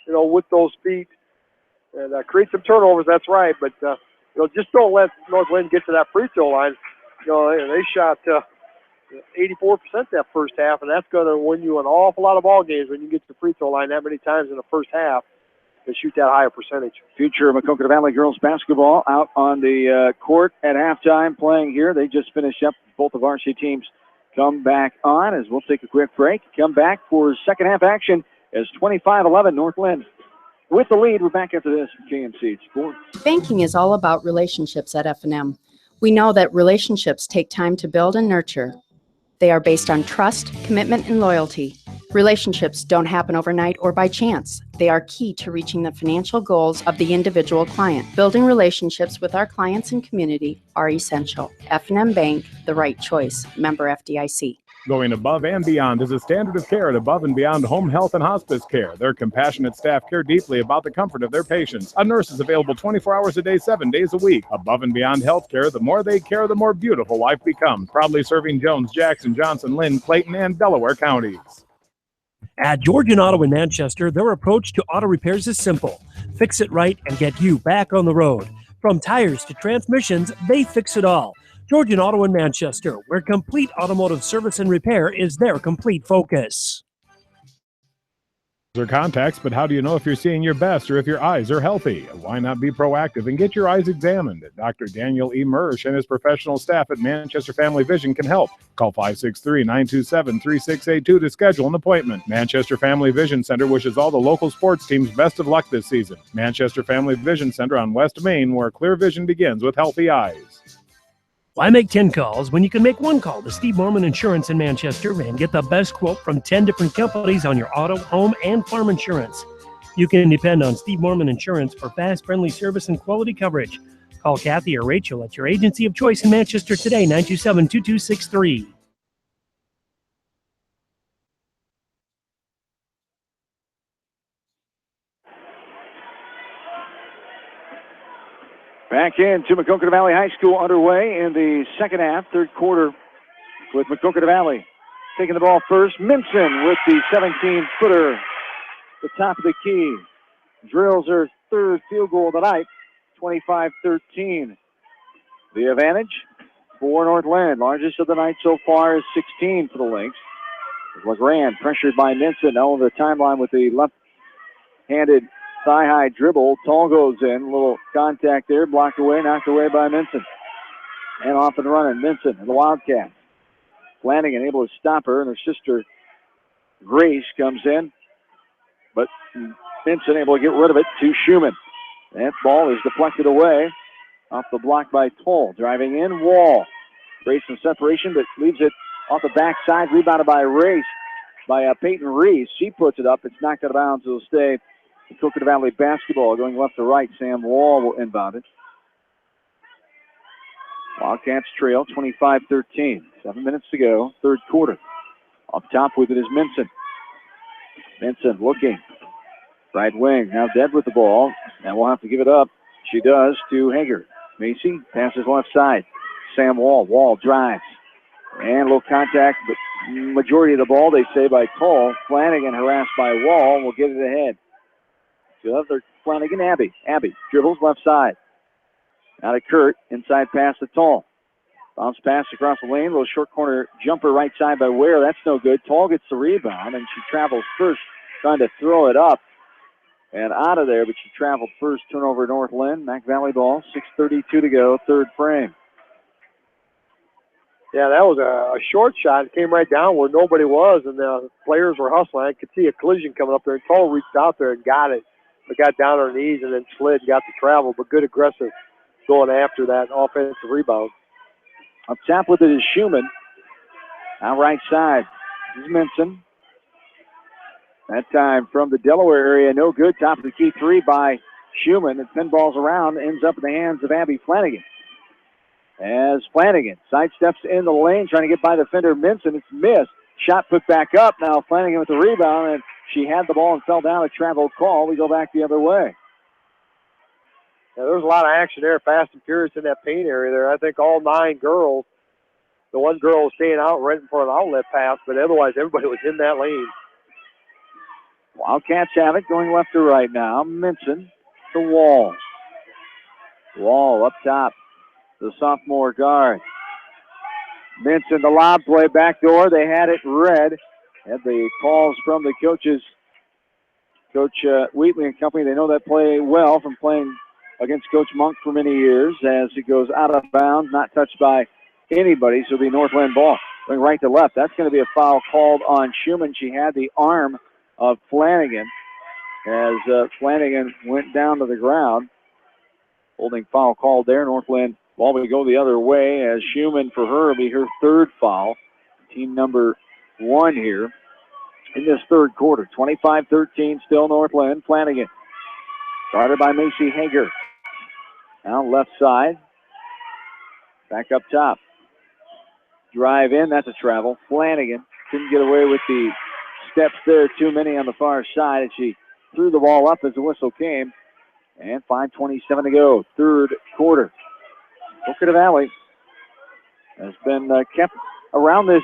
you know, with those feet and create some turnovers. That's right. But, you know, just don't let North Linn get to that free throw line. You know, they shot 84% that first half, and that's going to win you an awful lot of ball games when you get to the free throw line that many times in the first half and shoot that higher percentage. Future Maquoketa Valley girls basketball out on the court at halftime playing here. They just finished up. Both of varsity teams come back on as we'll take a quick break. Come back for second half action as 25-11 North Linn with the lead. We're back after this from KMC Sports. Banking is all about relationships at F&M. We know that relationships take time to build and nurture. They are based on trust, commitment, and loyalty. Relationships don't happen overnight or by chance. They are key to reaching the financial goals of the individual client. Building relationships with our clients and community are essential. F&M Bank, the right choice. Member FDIC. Going above and beyond is a standard of care at Above and Beyond Home Health and Hospice Care. Their compassionate staff care deeply about the comfort of their patients. A nurse is available 24 hours a day, 7 days a week. Above and Beyond Healthcare, the more they care, the more beautiful life becomes. Proudly serving Jones, Jackson, Johnson, Linn, Clayton, and Delaware counties. At Georgian Auto in Manchester, their approach to auto repairs is simple. Fix it right and get you back on the road. From tires to transmissions, they fix it all. Georgian Auto in Manchester, where complete automotive service and repair is their complete focus. Or contacts, but how do you know if you're seeing your best or if your eyes are healthy? Why not be proactive and get your eyes examined? Dr. Daniel E. Mersch and his professional staff at Manchester Family Vision can help. Call 563-927-3682 to schedule an appointment. Manchester Family Vision Center wishes all the local sports teams best of luck this season. Manchester Family Vision Center on West Main, where clear vision begins with healthy eyes. Why make 10 calls when you can make one call to Steve Morman Insurance in Manchester and get the best quote from 10 different companies on your auto, home, and farm insurance? You can depend on Steve Morman Insurance for fast, friendly service and quality coverage. Call Kathy or Rachel at your agency of choice in Manchester today, 927-2263. Back into Maquoketa Valley High School underway in the second half, third quarter, with Maquoketa Valley taking the ball first. Minson with the 17-footer, the top of the key. Drills her third field goal of the night, 25-13. The advantage for North Linn. Largest of the night so far is 16 for the Lynx. LeGrand pressured by Minson over the timeline with the left-handed thigh-high dribble. Tall goes in. A little contact there. Blocked away, knocked away by Minson. And off and running. Minson and the Wildcats. Flanagan able to stop her, and her sister Grace comes in. But Minson able to get rid of it to Schumann. That ball is deflected away off the block by Toll. Driving in, Wall. Grace in separation, but leaves it off the backside. Rebounded by Peyton Reese. She puts it up. It's knocked out of bounds. It'll stay Maquoketa Valley basketball. Going left to right, Sam Wall will inbound it. Wildcats trail 25-13. 7 minutes to go, third quarter. Up top with it is Minson. Minson looking. Right wing, now dead with the ball. And we'll have to give it up. She does to Hager. Macy passes left side. Sam Wall. Wall drives. And a little contact, but majority of the ball, they say, by Toll. Flanagan harassed by Wall will get it ahead. To the other Flanagan, Abby. Abby dribbles left side. Out of Kurt. Inside pass to Toll. Bounce pass across the lane. Little short corner jumper right side by Ware. That's no good. Toll gets the rebound, and she travels first, trying to throw it up and out of there, but she traveled first. Turnover North Linn. Mac Valley ball. 6:32 to go, third frame. Yeah, that was a short shot. It came right down where nobody was, and the players were hustling. I could see a collision coming up there, and Toll reached out there and got it. But got down on her knees and then slid and got the travel, but good aggressive going after that offensive rebound. Up top with it is Schumann. Out right side is Minson. That time from the Delaware area, no good. Top of the key three by Schumann. It pinballs around, ends up in the hands of Abby Flanagan. As Flanagan sidesteps in the lane, trying to get by defender Minson. It's missed. Shot put back up. Now Flanagan with the rebound, and she had the ball and fell down. A travel call. We go back the other way. Yeah, there was a lot of action there, fast and furious in that paint area there. I think all 9 girls, the one girl was staying out right for an outlet pass, but otherwise everybody was in that lane. Wildcats have it going left to right now. Minson to Wall. Wall up top. The sophomore guard. Minson, the lob play, backdoor. They had it red. Had the calls from the coaches, Coach Wheatley and company. They know that play well from playing against Coach Monk for many years as it goes out of bounds, not touched by anybody, so it'll be North Linn ball. Going right to left. That's going to be a foul called on Schumann. She had the arm of Flanagan as Flanagan went down to the ground. Holding foul called there. North Linn ball will go the other way as Schumann, for her, will be her third foul. Team number 1 here in this third quarter. 25-13, still North Linn. Flanagan started by Macy Hager. Now left side. Back up top. Drive in, that's a travel. Flanagan couldn't get away with the steps there. Too many on the far side, and she threw the ball up as the whistle came. And 5:27 to go, third quarter. Maquoketa Valley has been kept around this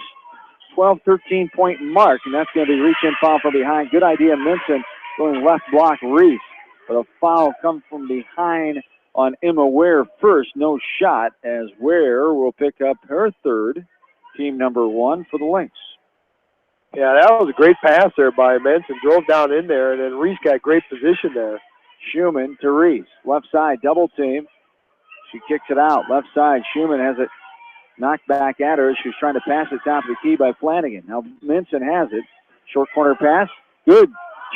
12-13 point mark, and that's going to be reach-in foul from behind. Good idea, Minson going left block Reese. But a foul comes from behind on Emma Ware first. No shot, as Ware will pick up her third, team number 1 for the Lynx. Yeah, that was a great pass there by Menson. Drove down in there, and then Reese got great position there. Schumann to Reese. Left side, double team. She kicks it out. Left side, Schumann has it knocked back at her. She's trying to pass it top of the key by Flanagan. Now Menson has it. Short corner pass. Good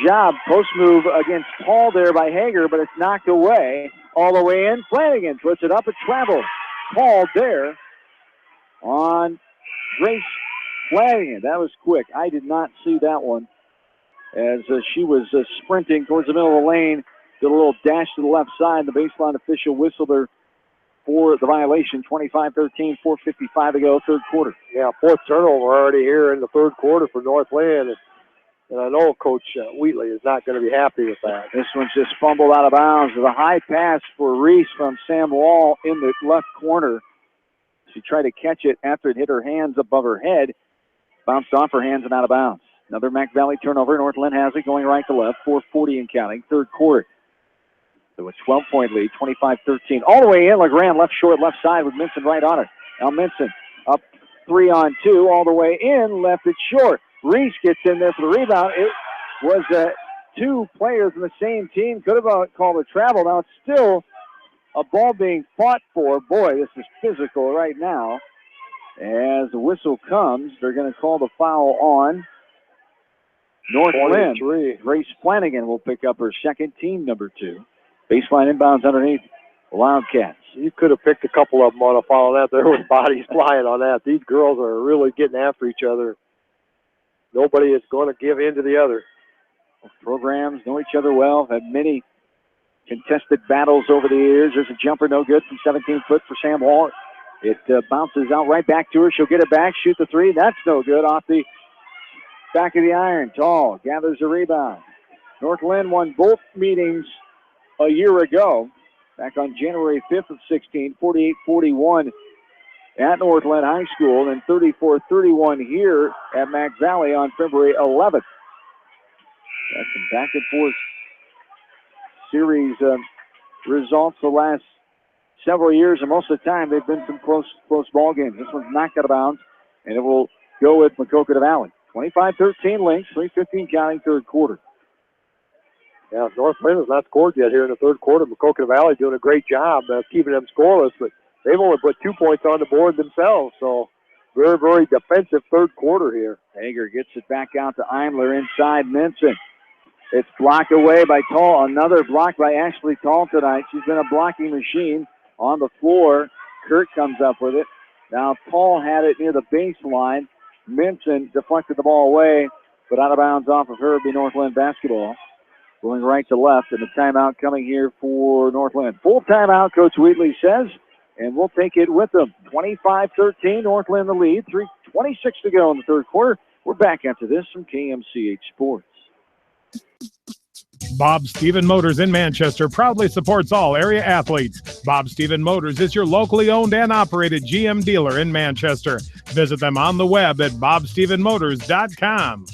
job. Post move against Paul there by Hager, but it's knocked away. All the way in. Flanagan puts it up at travel. Paul there on Grace Flanagan. That was quick. I did not see that one as she was sprinting towards the middle of the lane. Did a little dash to the left side. The baseline official whistled her for the violation. 25-13, 4:55 to go, third quarter. Yeah, fourth turnover already here in the third quarter for Northland. And I know Coach Wheatley is not going to be happy with that. This one's just fumbled out of bounds. With a high pass for Reese from Sam Wall in the left corner. She tried to catch it after it hit her hands above her head. Bounced off her hands and out of bounds. Another Mac Valley turnover. Northland has it going right to left. 4:40 and counting. Third quarter. So a 12-point lead, 25-13. All the way in. LeGrand left short, left side with Minson right on her. Now Minson up 3-on-2. All the way in. Left it short. Reese gets in there for the rebound. It was two players in the same team. Could have called a travel. Now it's still a ball being fought for. Boy, this is physical right now. As the whistle comes, they're going to call the foul on Northland. Grace Flanagan will pick up her second, team number 2. Baseline inbounds underneath Wildcats. You could have picked a couple of them on a foul on that. There was bodies flying on that. These girls are really getting after each other. Nobody is going to give in to the other. Programs know each other well, have many contested battles over the years. There's a jumper, no good from 17 foot for Sam Wall. It bounces out right back to her. She'll get it back, shoot the three. That's no good off the back of the iron. Tall gathers a rebound. Northland won both meetings a year ago, back on January 5th of 16, 48-41 at Northland High School, and 34-31 here at Mac Valley on February 11th. That's some back and forth series results the last several years, and most of the time they've been some close ball games. This one's knocked out of bounds, and it will go with Maquoketa Valley. 25-13 Lynx, 3:15 counting, third quarter. Yeah, Northland has not scored yet here in the third quarter. Maquoketa Valley doing a great job keeping them scoreless, but they've only put 2 points on the board themselves, so very, very defensive third quarter here. Hager gets it back out to Imler inside Minson. It's blocked away by Tall. Another block by Ashley Tall tonight. She's been a blocking machine on the floor. Kurt comes up with it. Now Tall had it near the baseline. Minson deflected the ball away, but out of bounds off of her would be Northland basketball. Going right to left, and the timeout coming here for Northland. Full timeout, Coach Wheatley says, and we'll take it with them. 25-13, Northland the lead. 3:26 to go in the third quarter. We're back after this from KMCH Sports. Bob Stephen Motors in Manchester proudly supports all area athletes. Bob Stephen Motors is your locally owned and operated GM dealer in Manchester. Visit them on the web at bobstephenmotors.com.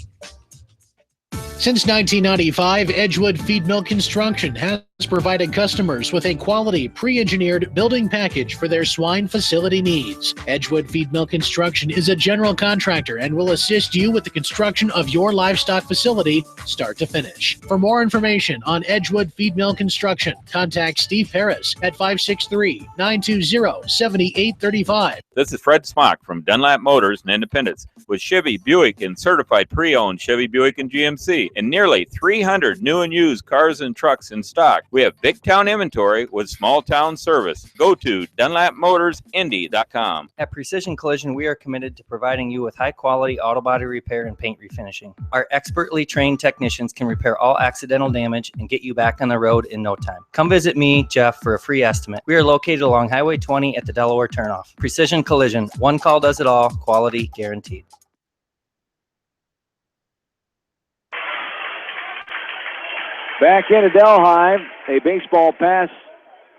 Since 1995, Edgewood Feed Mill Construction has provided customers with a quality, pre-engineered building package for their swine facility needs. Edgewood Feed Mill Construction is a general contractor and will assist you with the construction of your livestock facility, start to finish. For more information on Edgewood Feed Mill Construction, contact Steve Harris at 563-920-7835. This is Fred Smock from Dunlap Motors in Independence with Chevy, Buick, and certified pre-owned Chevy, Buick, and GMC, and nearly 300 new and used cars and trucks in stock. We have big town inventory with small town service. Go to DunlapMotorsIndy.com. At Precision Collision, we are committed to providing you with high-quality auto body repair and paint refinishing. Our expertly trained technicians can repair all accidental damage and get you back on the road in no time. Come visit me, Jeff, for a free estimate. We are located along Highway 20 at the Delaware turnoff. Precision Collision, one call does it all, quality guaranteed. Back into Delhi, a baseball pass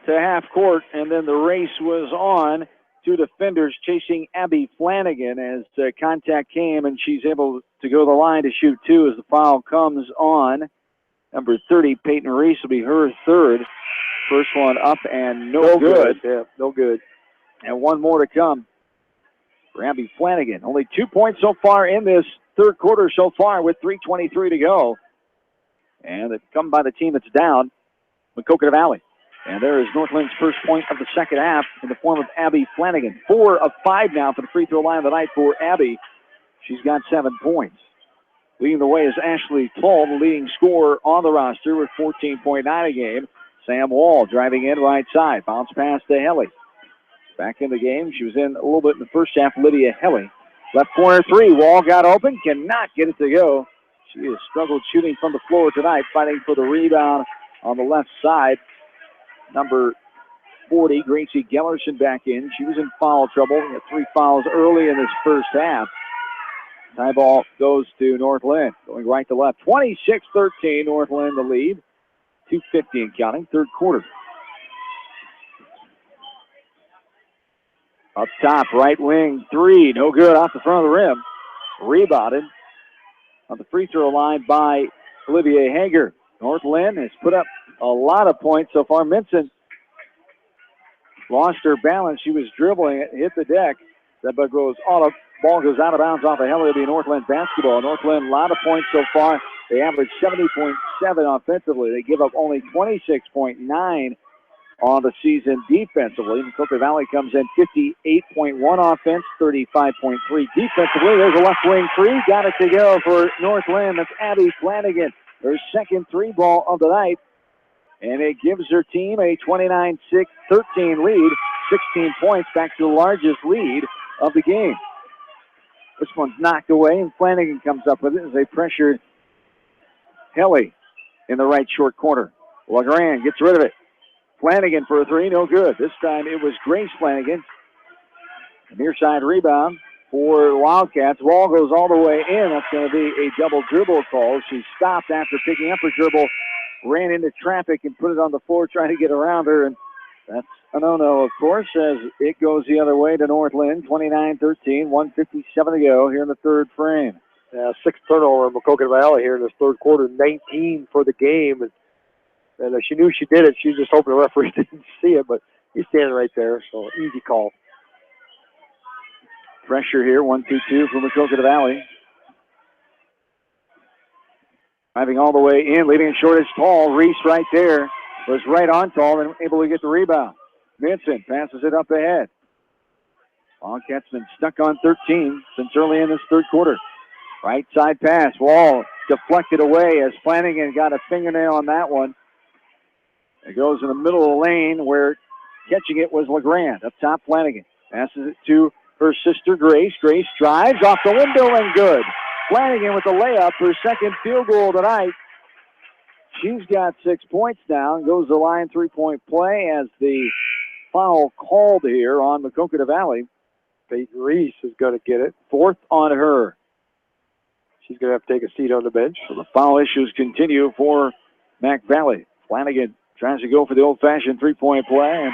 to half court, and then the race was on. Two defenders chasing Abby Flanagan as contact came, and she's able to go to the line to shoot two as the foul comes on. Number 30, Peyton Reese, will be her third. First one up and no good. Yeah, no good. And one more to come for Abby Flanagan. Only 2 points so far in this third quarter so far with 3:23 to go. And it's come by the team that's down, Maquoketa Valley. And there is Northland's first point of the second half in the form of Abby Flanagan. 4 of 5 now for the free throw line of the night for Abby. She's got 7 points. Leading the way is Ashley Tull, the leading scorer on the roster with 14.9 a game. Sam Wall driving in right side. Bounce pass to Helly. Back in the game. She was in a little bit in the first half. Lydia Helly. Left corner three. Wall got open. Cannot get it to go. She has struggled shooting from the floor tonight, fighting for the rebound on the left side. Number 40, Gracie Gellerson back in. She was in foul trouble. Had 3 fouls early in this first half. Tie ball goes to Northland. Going right to left. 26-13, Northland the lead. 2:50 and counting, third quarter. Up top, right wing, 3. No good off the front of the rim. Rebounded on the free throw line by Olivia Hager. Northland has put up a lot of points so far. Minson lost her balance. She was dribbling it, hit the deck. That ball goes out of bounds off of Helly. It'll be Northland basketball. Northland, a lot of points so far. They average 70.7 offensively. They give up only 26.9 on the season defensively. Maquoketa Valley comes in 58.1 offense, 35.3 defensively. There's a left wing 3. Got it to go for Northland. That's Abby Flanagan. Her second 3 ball of the night. And it gives her team a 29-6-13 lead. 16 points, back to the largest lead of the game. This one's knocked away, and Flanagan comes up with it as they pressured Helly in the right short corner. LeGrand gets rid of it. Flanagan for a 3, no good. This time it was Grace Flanagan. A near side rebound for the Wildcats. Ball goes all the way in. That's going to be a double dribble call. She stopped after picking up her dribble, ran into traffic and put it on the floor trying to get around her, and that's a no-no, of course, as it goes the other way to Northland. 29-13, 1:57 to go here in the third frame. 6th turnover in Maquoketa Valley here in this third quarter, 19 for the game. And she knew she did it. She was just hoping the referee didn't see it, but he's standing right there, so easy call. Pressure here, 1-2-2 for Maquoketa Valley. Driving all the way in, leading it short is Tall. Reese right there was right on Tall and able to get the rebound. Vincent passes it up ahead. Wildcats been stuck on 13 since early in this third quarter. Right side pass. Wall deflected away as Flanagan got a fingernail on that one. It goes in the middle of the lane where catching it was LeGrand. Up top, Flanagan passes it to her sister Grace. Grace drives off the window and good. Flanagan with the layup, her second field goal tonight. She's got 6 points now and goes to the line, 3-point play as the foul called here on Maquoketa Valley. Peyton Reese is going to get it. 4th on her. She's going to have to take a seat on the bench. So the foul issues continue for Mac Valley. Flanagan tries to go for the old-fashioned 3-point play, and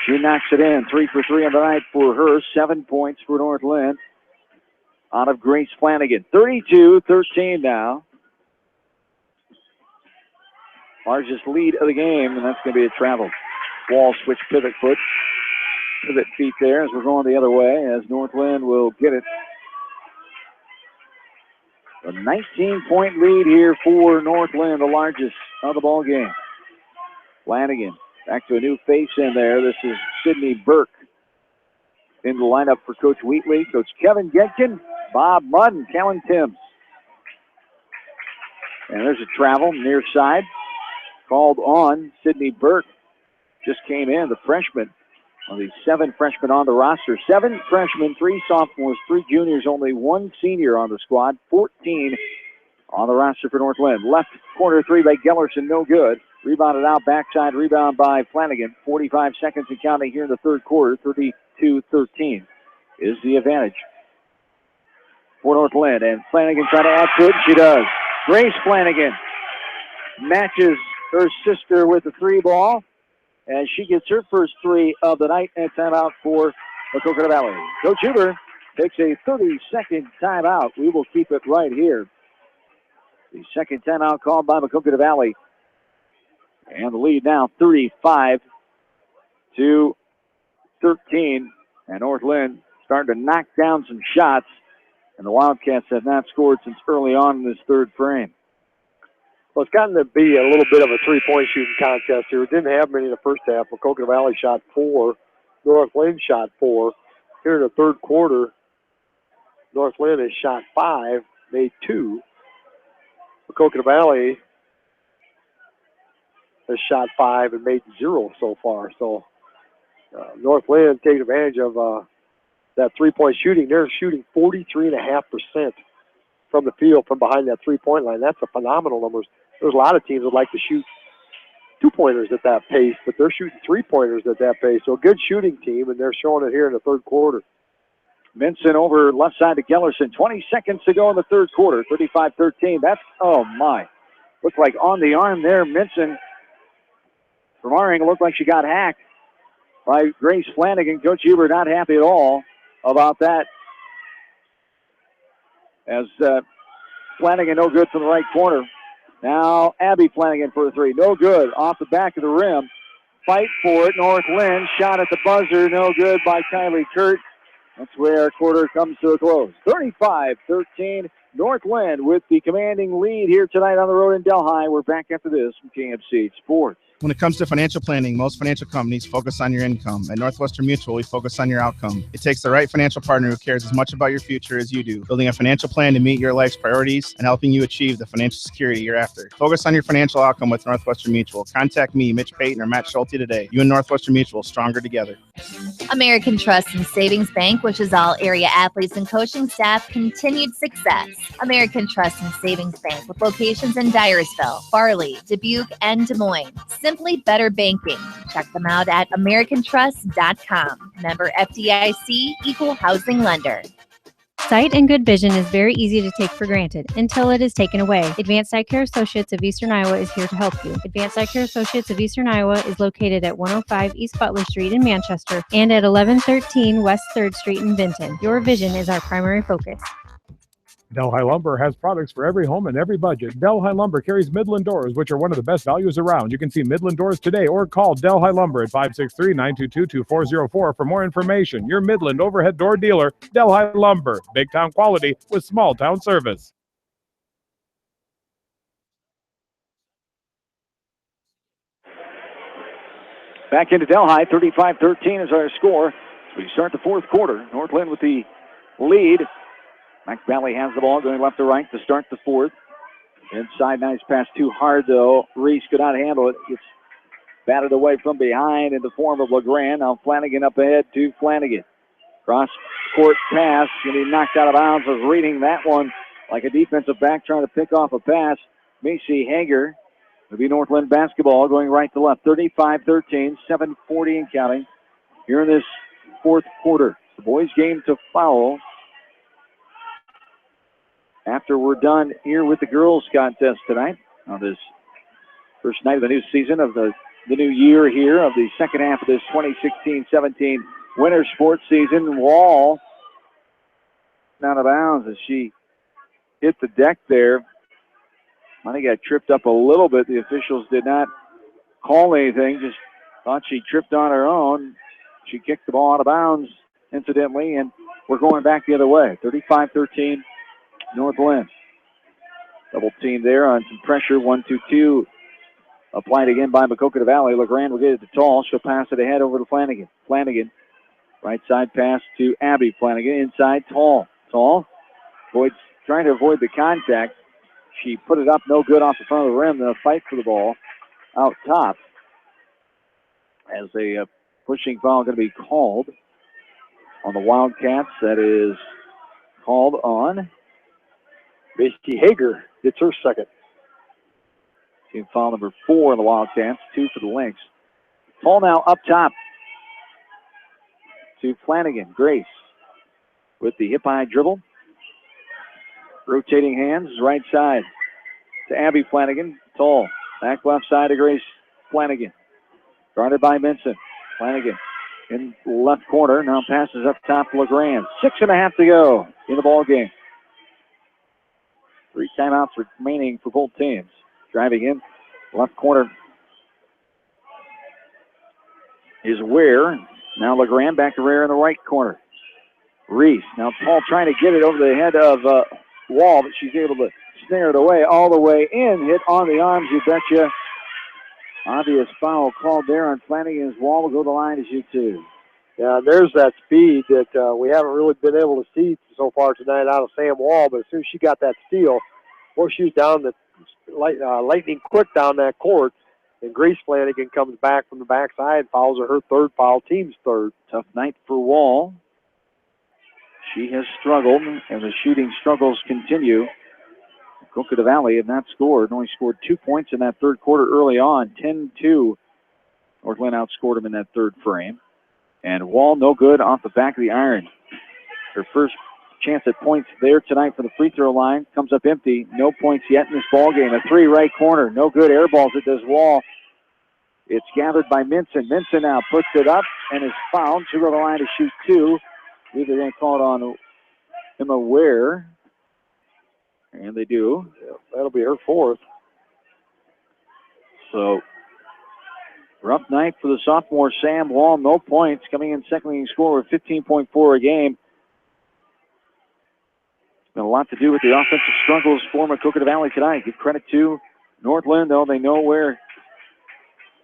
she knocks it in. 3 for 3 on the night for her. 7 points for Northland out of Grace Flanagan. 32-13 now. Largest lead of the game, and that's going to be a travel. Wall switch pivot feet there as we're going the other way, as Northland will get it. A 19-point lead here for Northland, the largest of the ball game. Flanagan back to a new face in there. This is Sydney Burke in the lineup for Coach Wheatley, Coach Kevin Getkin, Bob Mudd, and Kellen Timms. And there's a travel near side. Called on Sydney Burke. Just came in, the freshman. One of the 7 freshmen on the roster. 7 freshmen, 3 sophomores, 3 juniors, only 1 senior on the squad. 14 on the roster for Northland. Left corner 3 by Gellerson, no good. Rebounded out, backside rebound by Flanagan. 45 seconds and counting here in the third quarter. 32-13 is the advantage for Northland. And Flanagan trying to add to it. She does. Grace Flanagan matches her sister with the 3 ball, and she gets her first 3 of the night, and timeout for Maquoketa Valley. Coach Huber takes a 30-second timeout. We will keep it right here. The second timeout called by Maquoketa Valley And the lead now 35-13. And North Linn starting to knock down some shots. And the Wildcats have not scored since early on in this third frame. Well, it's gotten to be a little bit of a three-point shooting contest here. It didn't have many in the first half. Maquoketa Valley shot 4. North Linn shot 4. Here in the third quarter, North Linn has shot 5, made 2. Maquoketa Valley has shot 5 and made 0 so far. So North Linn taking advantage of that three-point shooting. They're shooting 43.5% from the field from behind that three-point line. That's a phenomenal number. There's a lot of teams that like to shoot two-pointers at that pace, but they're shooting three-pointers at that pace. So a good shooting team, and they're showing it here in the third quarter. Minson over left side to Gellerson. 20 seconds to go in the third quarter. 35-13. That's, oh my. Looked like on the arm there. Minson, from our angle, looked like she got hacked by Grace Flanagan. Coach Huber not happy at all about that. As Flanagan no good from the right corner. Now Abby Flanagan for a three. No good. Off the back of the rim. Fight for it. North Linn. Shot at the buzzer. No good by Kylie Kurt. That's where our quarter comes to a close. 35-13. North Linn with the commanding lead here tonight on the road in Delhi. We're back after this from KMC Sports. When it comes to financial planning, most financial companies focus on your income. At Northwestern Mutual, we focus on your outcome. It takes the right financial partner who cares as much about your future as you do, building a financial plan to meet your life's priorities and helping you achieve the financial security you're after. Focus on your financial outcome with Northwestern Mutual. Contact me, Mitch Payton, or Matt Schulte today. You and Northwestern Mutual, stronger together. American Trust and Savings Bank wishes all area athletes and coaching staff continued success. American Trust and Savings Bank with locations in Dyersville, Farley, Dubuque, and Des Moines. Simply better banking. Check them out at americantrust.com. Member FDIC, equal housing lender. Sight and good vision is very easy to take for granted until it is taken away. Advanced Eye Care Associates of Eastern Iowa is here to help you. Advanced Eye Care Associates of Eastern Iowa is located at 105 East Butler Street in Manchester and at 1113 West 3rd Street in Vinton. Your vision is our primary focus. Delhi Lumber has products for every home and every budget. Delhi Lumber carries Midland doors, which are one of the best values around. You can see Midland doors today or call Delhi Lumber at 563-922-2404 for more information. Your Midland overhead door dealer, Delhi Lumber. Big town quality with small town service. Back into Delhi, 35-13 is our score. We start the fourth quarter. North Linn with the lead. Mac Valley has the ball going left to right to start the fourth. Inside, nice pass too hard though. Reese could not handle it. Gets batted away from behind in the form of LeGrand. Now Flanagan up ahead to Flanagan. Cross court pass. Going to be knocked out of bounds. Was reading that one like a defensive back trying to pick off a pass. Macy Hager. It'll be North Linn basketball going right to left. 35-13, 7:40 and counting. Here in this fourth quarter. The boys' game to foul. After we're done here with the girls' contest tonight on this first night of the new season of the new year here of the second half of this 2016-17 winter sports season. Wall out of bounds as she hit the deck there. I think got tripped up a little bit. The officials did not call anything, just thought she tripped on her own. She kicked the ball out of bounds, incidentally, and we're going back the other way. 35-13. North Linn. Double team there on some pressure. 1-2-2. Applied again by Maquoketa Valley. LeGrand will get it to Tall. She'll pass it ahead over to Flanagan. Flanagan. Right side pass to Abby Flanagan. Inside Tall. Tall trying to avoid the contact. She put it up no good off the front of the rim. Then a fight for the ball out top. As a pushing foul going to be called on the Wildcats. That is called on Macy Hager gets her second. Team foul number 4 on the Wildcats, 2 for the Lynx. Paul now up top to Flanagan. Grace with the hip-high dribble. Rotating hands, right side to Abby Flanagan. Tall, back left side to Grace Flanagan. Guarded by Minson. Flanagan in left corner, now passes up top to LeGrand. 6.5 to go in the ball game. 3 timeouts remaining for both teams. Driving in, left corner is Ware. Now LeGrand back to Ware in the right corner. Reese. Now Paul trying to get it over the head of Wall, but she's able to snare it away all the way in. Hit on the arms, you betcha. Obvious foul called there on Flanagan's. Wall will go to the line to shoot two. Yeah, there's that speed that we haven't really been able to see so far tonight out of Sam Wall, but as soon as she got that steal, boy, she was down the lightning quick down that court, and Grace Flanagan comes back from the backside, fouls her third foul, team's third. Tough night for Wall. She has struggled, and the shooting struggles continue. Maquoketa Valley have not scored, only scored 2 points in that third quarter early on, 10-2. Northland outscored them in that third frame. And Wall no good off the back of the iron. Her first chance at points there tonight for the free throw line. Comes up empty. No points yet in this ball game. A three right corner. No good. Air balls it does Wall. It's gathered by Minson. Minson now puts it up and is fouled. She'll go to the line to shoot two. Either they call it on Emma Ware. And they do. Yeah, that'll be her fourth. So, rough night for the sophomore Sam Wall. No points. Coming in second leading scorer with 15.4 a game. Got a lot to do with the offensive struggles for Maquoketa Valley tonight. Give credit to Northland, though. They know where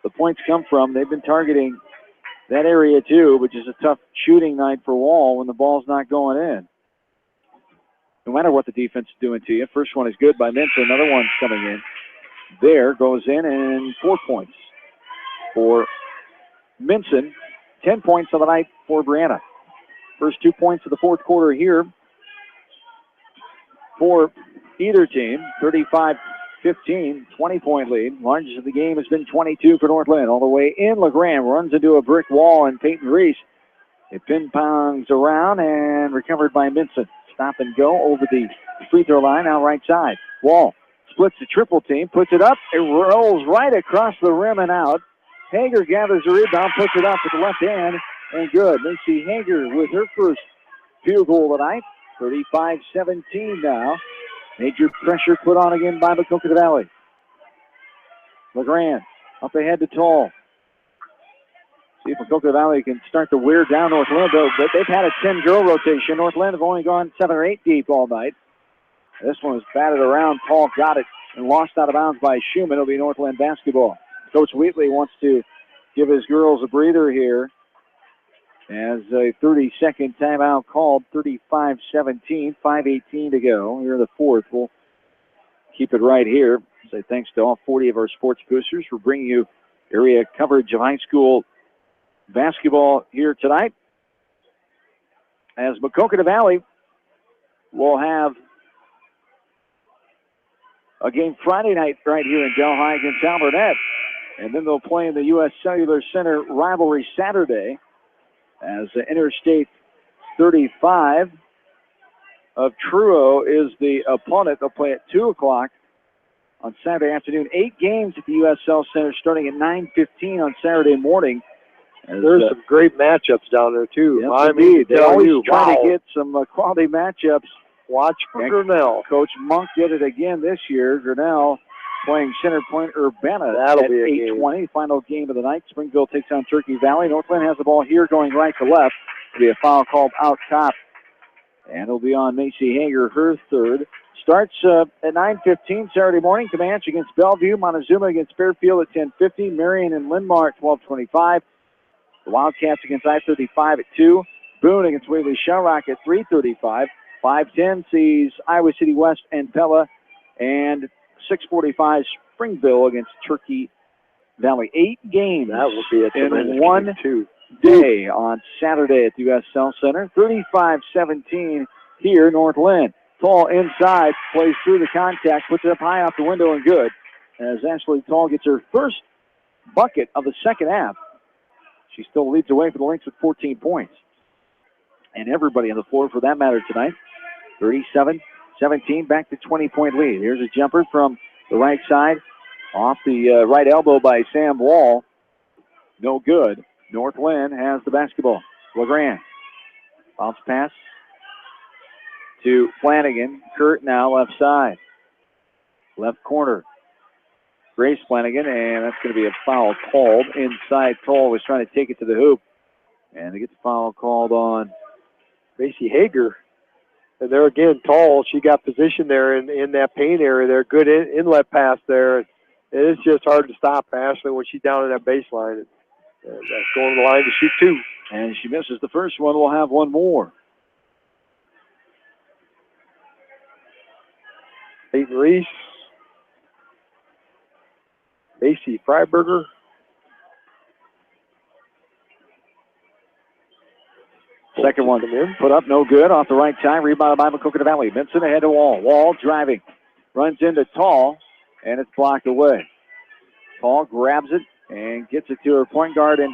the points come from. They've been targeting that area, too, which is a tough shooting night for Wall when the ball's not going in. No matter what the defense is doing to you. First one is good by Minson. Another one's coming in. There goes in, and 4 points for Minson. 10 points on the night for Brianna. First 2 points of the fourth quarter here for either team. 35-15, 20-point lead. Largest of the game has been 22 for Northland. All the way in, LeGrand runs into a brick wall, and Peyton Reese. It ping-pongs around and recovered by Minson. Stop and go over the free throw line, out right side. Wall splits the triple team, puts it up. It rolls right across the rim and out. Hager gathers the rebound, puts it up with the left hand, and good. Macy Hager with her first field goal tonight. 35-17 now. Major pressure put on again by Maquoketa Valley. LeGrand up ahead to Tall. See if Maquoketa Valley can start to wear down Northland, though. But they've had a 10-girl rotation. Northland have only gone 7 or 8 deep all night. This one was batted around. Tall got it and lost out of bounds by Schumann. It'll be Northland basketball. Coach Wheatley wants to give his girls a breather here as a 30-second timeout called. 35-17, 5:18 to go. Here in the fourth. We'll keep it right here. Say thanks to all 40 of our sports boosters for bringing you area coverage of high school basketball here tonight. As Maquoketa Valley will have a game Friday night right here in Delhi against Alburnett. And then they'll play in the U.S. Cellular Center rivalry Saturday as Interstate 35 of Truro is the opponent. They'll play at 2 o'clock on Saturday afternoon. 8 games at the U.S. Cell Center starting at 9:15 on Saturday morning. And there's some great matchups down there, too. Yes, I indeed. They always try wow. to get some quality matchups. Watch for Grinnell. Coach Monk did it again this year. Grinnell playing Center Point Urbana That'll at be a 8:20. Final game of the night. Springville takes on Turkey Valley. Northland has the ball here going right to left. It'll be a foul called out top. And it'll be on Macy Hager, her third. Starts at 9:15 Saturday morning. Comanche against Bellevue. Montezuma against Fairfield at 10:50. Marion and Linn-Mar at 12:25. The Wildcats against I-35 at 2. Boone against Waverly Shellrock at 3:35. 5:10 sees Iowa City West and Pella. And 6:45 Springville against Turkey Valley. 8 games that will be in one day on Saturday at the U.S. Cell Center. 35-17 here, Northland. Tall inside, plays through the contact, puts it up high off the window and good. As Ashley Tall gets her first bucket of the second half. She still leads away for the Lynx with 14 points. And everybody on the floor for that matter tonight. 37-17, back to 20-point lead. Here's a jumper from the right side. Off the right elbow by Sam Wall. No good. Northland has the basketball. LeGrand. Bounce pass to Flanagan. Kurt now left side. Left corner. Grace Flanagan, and that's going to be a foul called inside. Toll was trying to take it to the hoop, and they get the foul called on Gracie Hager. And there again, Tall, she got position there in that paint area there. Good inlet pass there. It's just hard to stop Ashley when she's down in that baseline. And that's going to the line to shoot two. And she misses the first one. We'll have one more. Peyton Reese. Macy Freiberger. Second one put up, no good. Off the right side, rebounded by Maquoketa Valley. Benson ahead to Wall. Wall driving. Runs into Tall, and it's blocked away. Tall grabs it and gets it to her point guard, and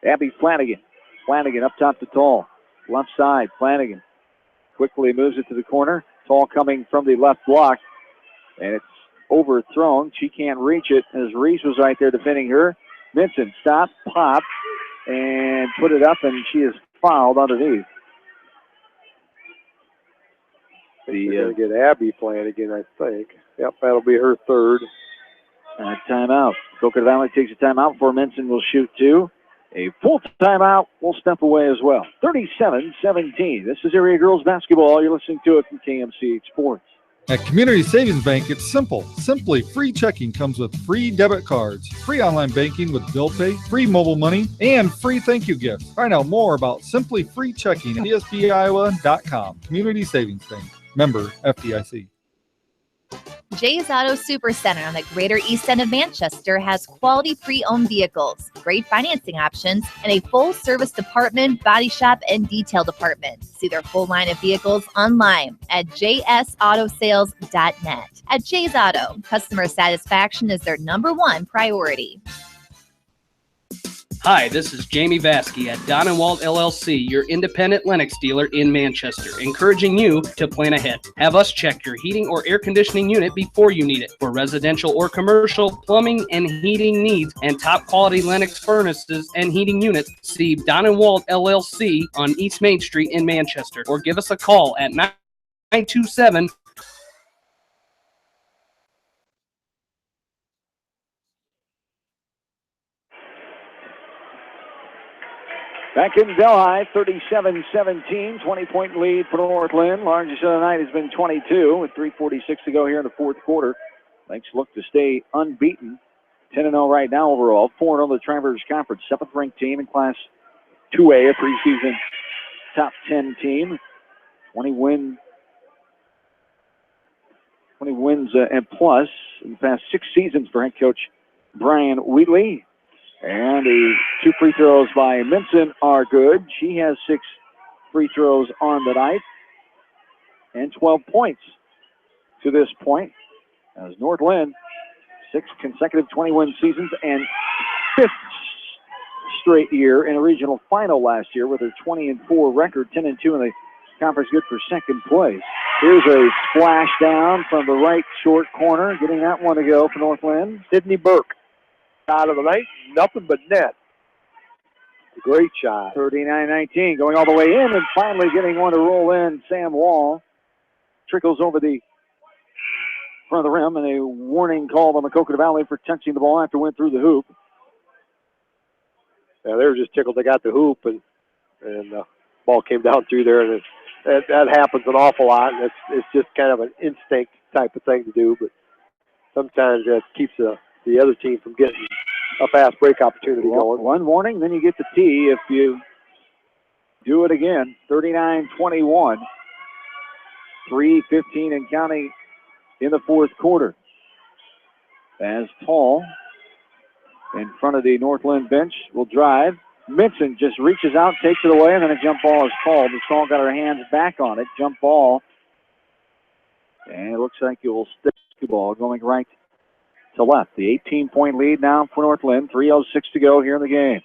Abby Flanagan. Flanagan up top to Tall. Left side, Flanagan quickly moves it to the corner. Tall coming from the left block, and it's overthrown. She can't reach it as Reese was right there defending her. Minson stopped, popped, and put it up, and she is fouled underneath. They're going to get Abby Flanagan, I think. Yep, that'll be her third. Timeout. Maquoketa Valley takes a timeout before Minson will shoot two. A full timeout will step away as well. 37-17. This is Area Girls Basketball. You're listening to it from KMCH Sports. At Community Savings Bank, it's simple. Simply Free Checking comes with free debit cards, free online banking with bill pay, free mobile money, and free thank you gifts. Find out more about Simply Free Checking at csbiowa.com. Community Savings Bank. Member FDIC. Jay's Auto Supercenter on the Greater East End of Manchester has quality pre-owned vehicles, great financing options, and a full-service department, body shop, and detail department. See their full line of vehicles online at jsautosales.net. At Jay's Auto, customer satisfaction is their #1 priority. Hi, this is Jamie Vasky at Don & Walt LLC, your independent Lennox dealer in Manchester, encouraging you to plan ahead. Have us check your heating or air conditioning unit before you need it. For residential or commercial plumbing and heating needs and top quality Lennox furnaces and heating units, see Don & Walt LLC on East Main Street in Manchester, or give us a call at 927 Back in Delhi, 37-17, 20-point lead for North Linn. Largest of the night has been 22 with 3:46 to go here in the fourth quarter. Lynx look to stay unbeaten. 10-0 right now overall. 4-0 the Traverse Conference. 7th-ranked team in Class 2A, a preseason top 10 team. 20 wins and plus in the past 6 seasons for head coach Brian Wheatley. And the 2 free throws by Minson are good. She has 6 free throws on the night and 12 points to this point. As North Linn, 6 consecutive 20-win seasons and 5th straight year in a regional final last year with a 20-4 record, 10-2 in the conference, good for second place. Here's a splash down from the right short corner, getting that one to go for North Linn. Sydney Burke. Out of the night, nothing but net. Great shot. 39-19, going all the way in and finally getting one to roll in. Sam Wall trickles over the front of the rim, and a warning called on Maquoketa Valley for touching the ball after it went through the hoop. Yeah, they were just tickled they got the hoop, and the ball came down through there, and that happens an awful lot. And it's just kind of an instinct type of thing to do, but sometimes that keeps the other team from getting a fast break opportunity going. One warning, then you get the tee if you do it again. 39-21. 3:15 and counting in the fourth quarter. As Tall in front of the North Linn bench will drive. Minson just reaches out, takes it away, and then a jump ball is called. The Tall got her hands back on it. Jump ball. And it looks like it will stick the ball going right to left. The 18-point lead now for North Linn. 3:06 to go here in the game.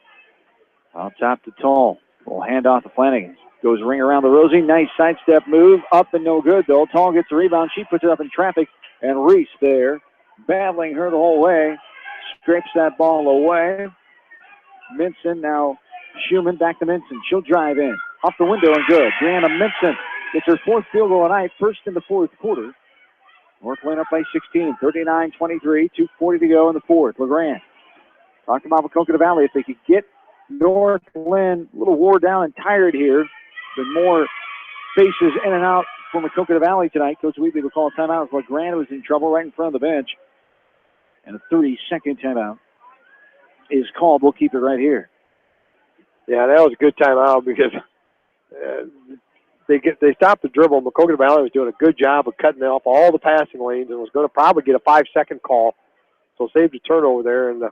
On top to Tall. Will hand off to Flanagan. Goes ring around the Rosie. Nice sidestep move. Up and no good, though. Tall gets the rebound. She puts it up in traffic. And Reese there, battling her the whole way. Scrapes that ball away. Minson now. Schumann back to Minson. She'll drive in. Off the window and good. Brianna Minson gets her 4th field goal of the night. First in the fourth quarter. North Linn up by 16, 39-23, 2:40 to go in the fourth. LeGrand talking about Maquoketa Valley. If they could get North Linn a little wore down and tired here, been more faces in and out for Maquoketa Valley tonight. Coach Wheatley will call a timeout as LeGrand was in trouble right in front of the bench. And a 30-second timeout is called. We'll keep it right here. Yeah, that was a good timeout because they stopped the dribble. Maquoketa Valley was doing a good job of cutting off all the passing lanes and was going to probably get a 5-second call. So saved a turnover there. And,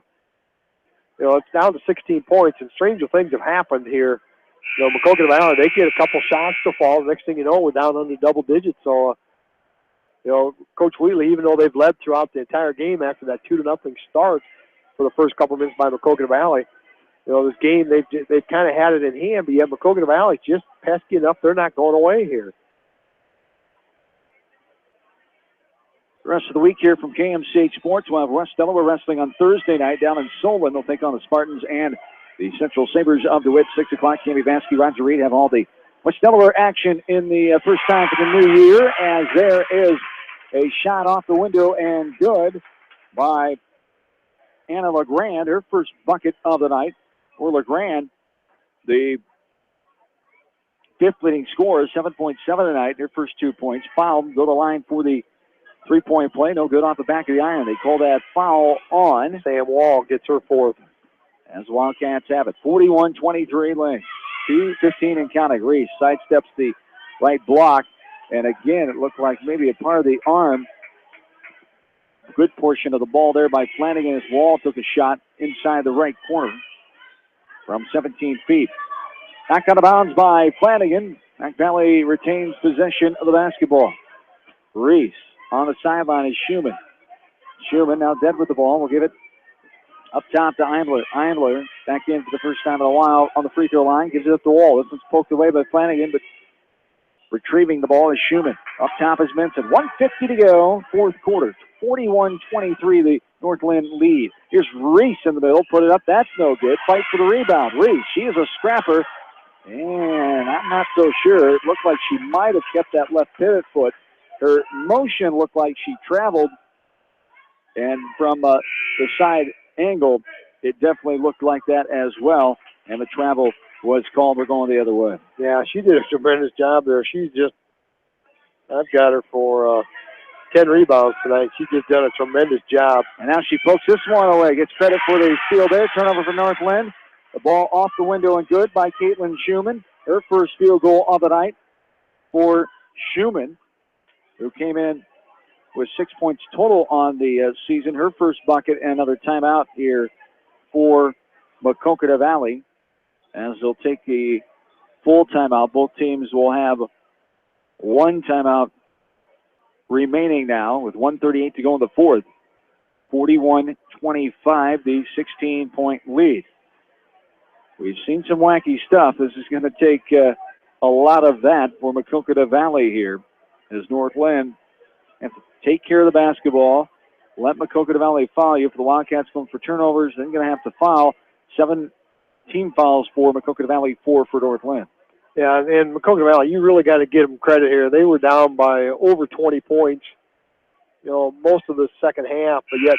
it's down to 16 points. And stranger things have happened here. Maquoketa Valley, they get a couple shots to fall. Next thing you know, we're down under double digits. So, Coach Wheatley, even though they've led throughout the entire game after that 2-0 start for the first couple minutes by Maquoketa Valley, this game, they've kind of had it in hand, but yet Maquoketa Valley just pesky enough. They're not going away here. The rest of the week here from KMCH Sports, we'll have West Delaware wrestling on Thursday night down in Solon. They'll take on the Spartans and the Central Sabres of DeWitt. 6 o'clock, Cammy Vansky, Roger Reed have all the West Delaware action in the first time for the new year, as there is a shot off the window and good by Anna LeGrand, her first bucket of the night. For LeGrand, the fifth leading scorer, 7.7 tonight, their first 2 points. Fouled, go to the line for the three-point play. No good off the back of the iron. They call that foul on. Sam Wall gets her fourth. As the Wildcats have it. 41-23 Linn. 2:15 and counting. Reese sidesteps the right block. And again, it looked like maybe a part of the arm. A good portion of the ball there by Flanagan as Wall took a shot inside the right corner from 17 feet. Back out of bounds by Flanagan. Mac Valley retains possession of the basketball. Reese on the sideline is Schumann. Schumann now dead with the ball. We'll give it up top to Eimler. Eimler back in for the first time in a while on the free throw line. Gives it up to Wall. This one's poked away by Flanagan, but retrieving the ball is Schumann. Up top is Minson. 1:50 to go, fourth quarter. 41-23, the North Linn lead. Here's Reese in the middle. Put it up. That's no good. Fight for the rebound. Reese, she is a scrapper. And I'm not so sure. It looked like she might have kept that left pivot foot. Her motion looked like she traveled. And from the side angle, it definitely looked like that as well. And the travel was called. We're going the other way. Yeah, she did a tremendous job there. I've got her for 10 rebounds tonight. She's just done a tremendous job. And now she pokes this one away. Gets credit for the steal there. Turnover for North Linn. The ball off the window and good by Caitlin Schumann. Her first field goal of the night for Schumann, who came in with 6 points total on the season. Her first bucket and another timeout here for Maquoketa Valley, as they'll take the full timeout. Both teams will have one timeout remaining now with 1:38 to go in the fourth. 41-25, the 16-point lead. We've seen some wacky stuff. This is going to take a lot of that for Maquoketa Valley here, as North Linn have to take care of the basketball, let Maquoketa Valley foul you. For the Wildcats going for turnovers, then going to have to foul. 7 team fouls for Maquoketa Valley, 4 for North Linn. Yeah, and Maquoketa Valley, you really got to give them credit here. They were down by over 20 points, most of the second half, but yet,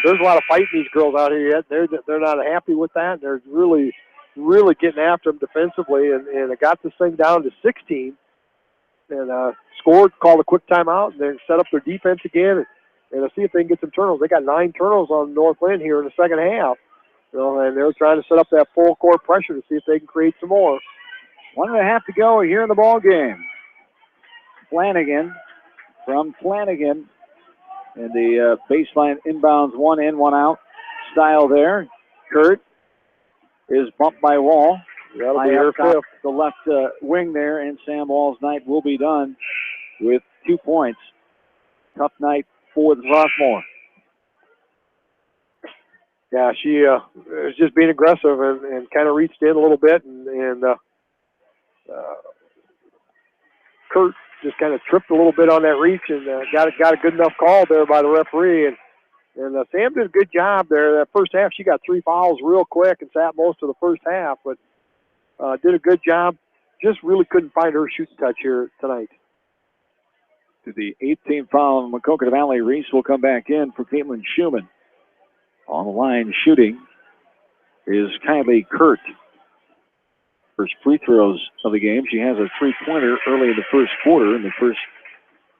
there's a lot of fight in these girls out here yet. They're not happy with that. They're really, really getting after them defensively, and they got this thing down to 16, and scored, called a quick timeout, and then set up their defense again, and see if they can get some turnovers. They got 9 turnovers on North Linn here in the second half, and they're trying to set up that full court pressure to see if they can create some more. 1.5 to go here in the ball game. Flanagan from Flanagan. And the baseline inbounds, 1 in, 1 out style there. Kurt is bumped by Wall. That'll be her fifth. The left wing there, and Sam Wall's night will be done with 2 points. Tough night for the sophomore. Yeah, she was just being aggressive and kind of reached in a little bit, and Kurt just kind of tripped a little bit on that reach and got a good enough call there by the referee. And Sam did a good job there. That first half, she got 3 fouls real quick and sat most of the first half, but did a good job. Just really couldn't find her shooting touch here tonight. to the 18th foul on Maquoketa Valley. Reese will come back in for Caitlin Schumann. On the line shooting is Kylie Kurt. First free throws of the game. She has a three-pointer early in the first quarter, and the first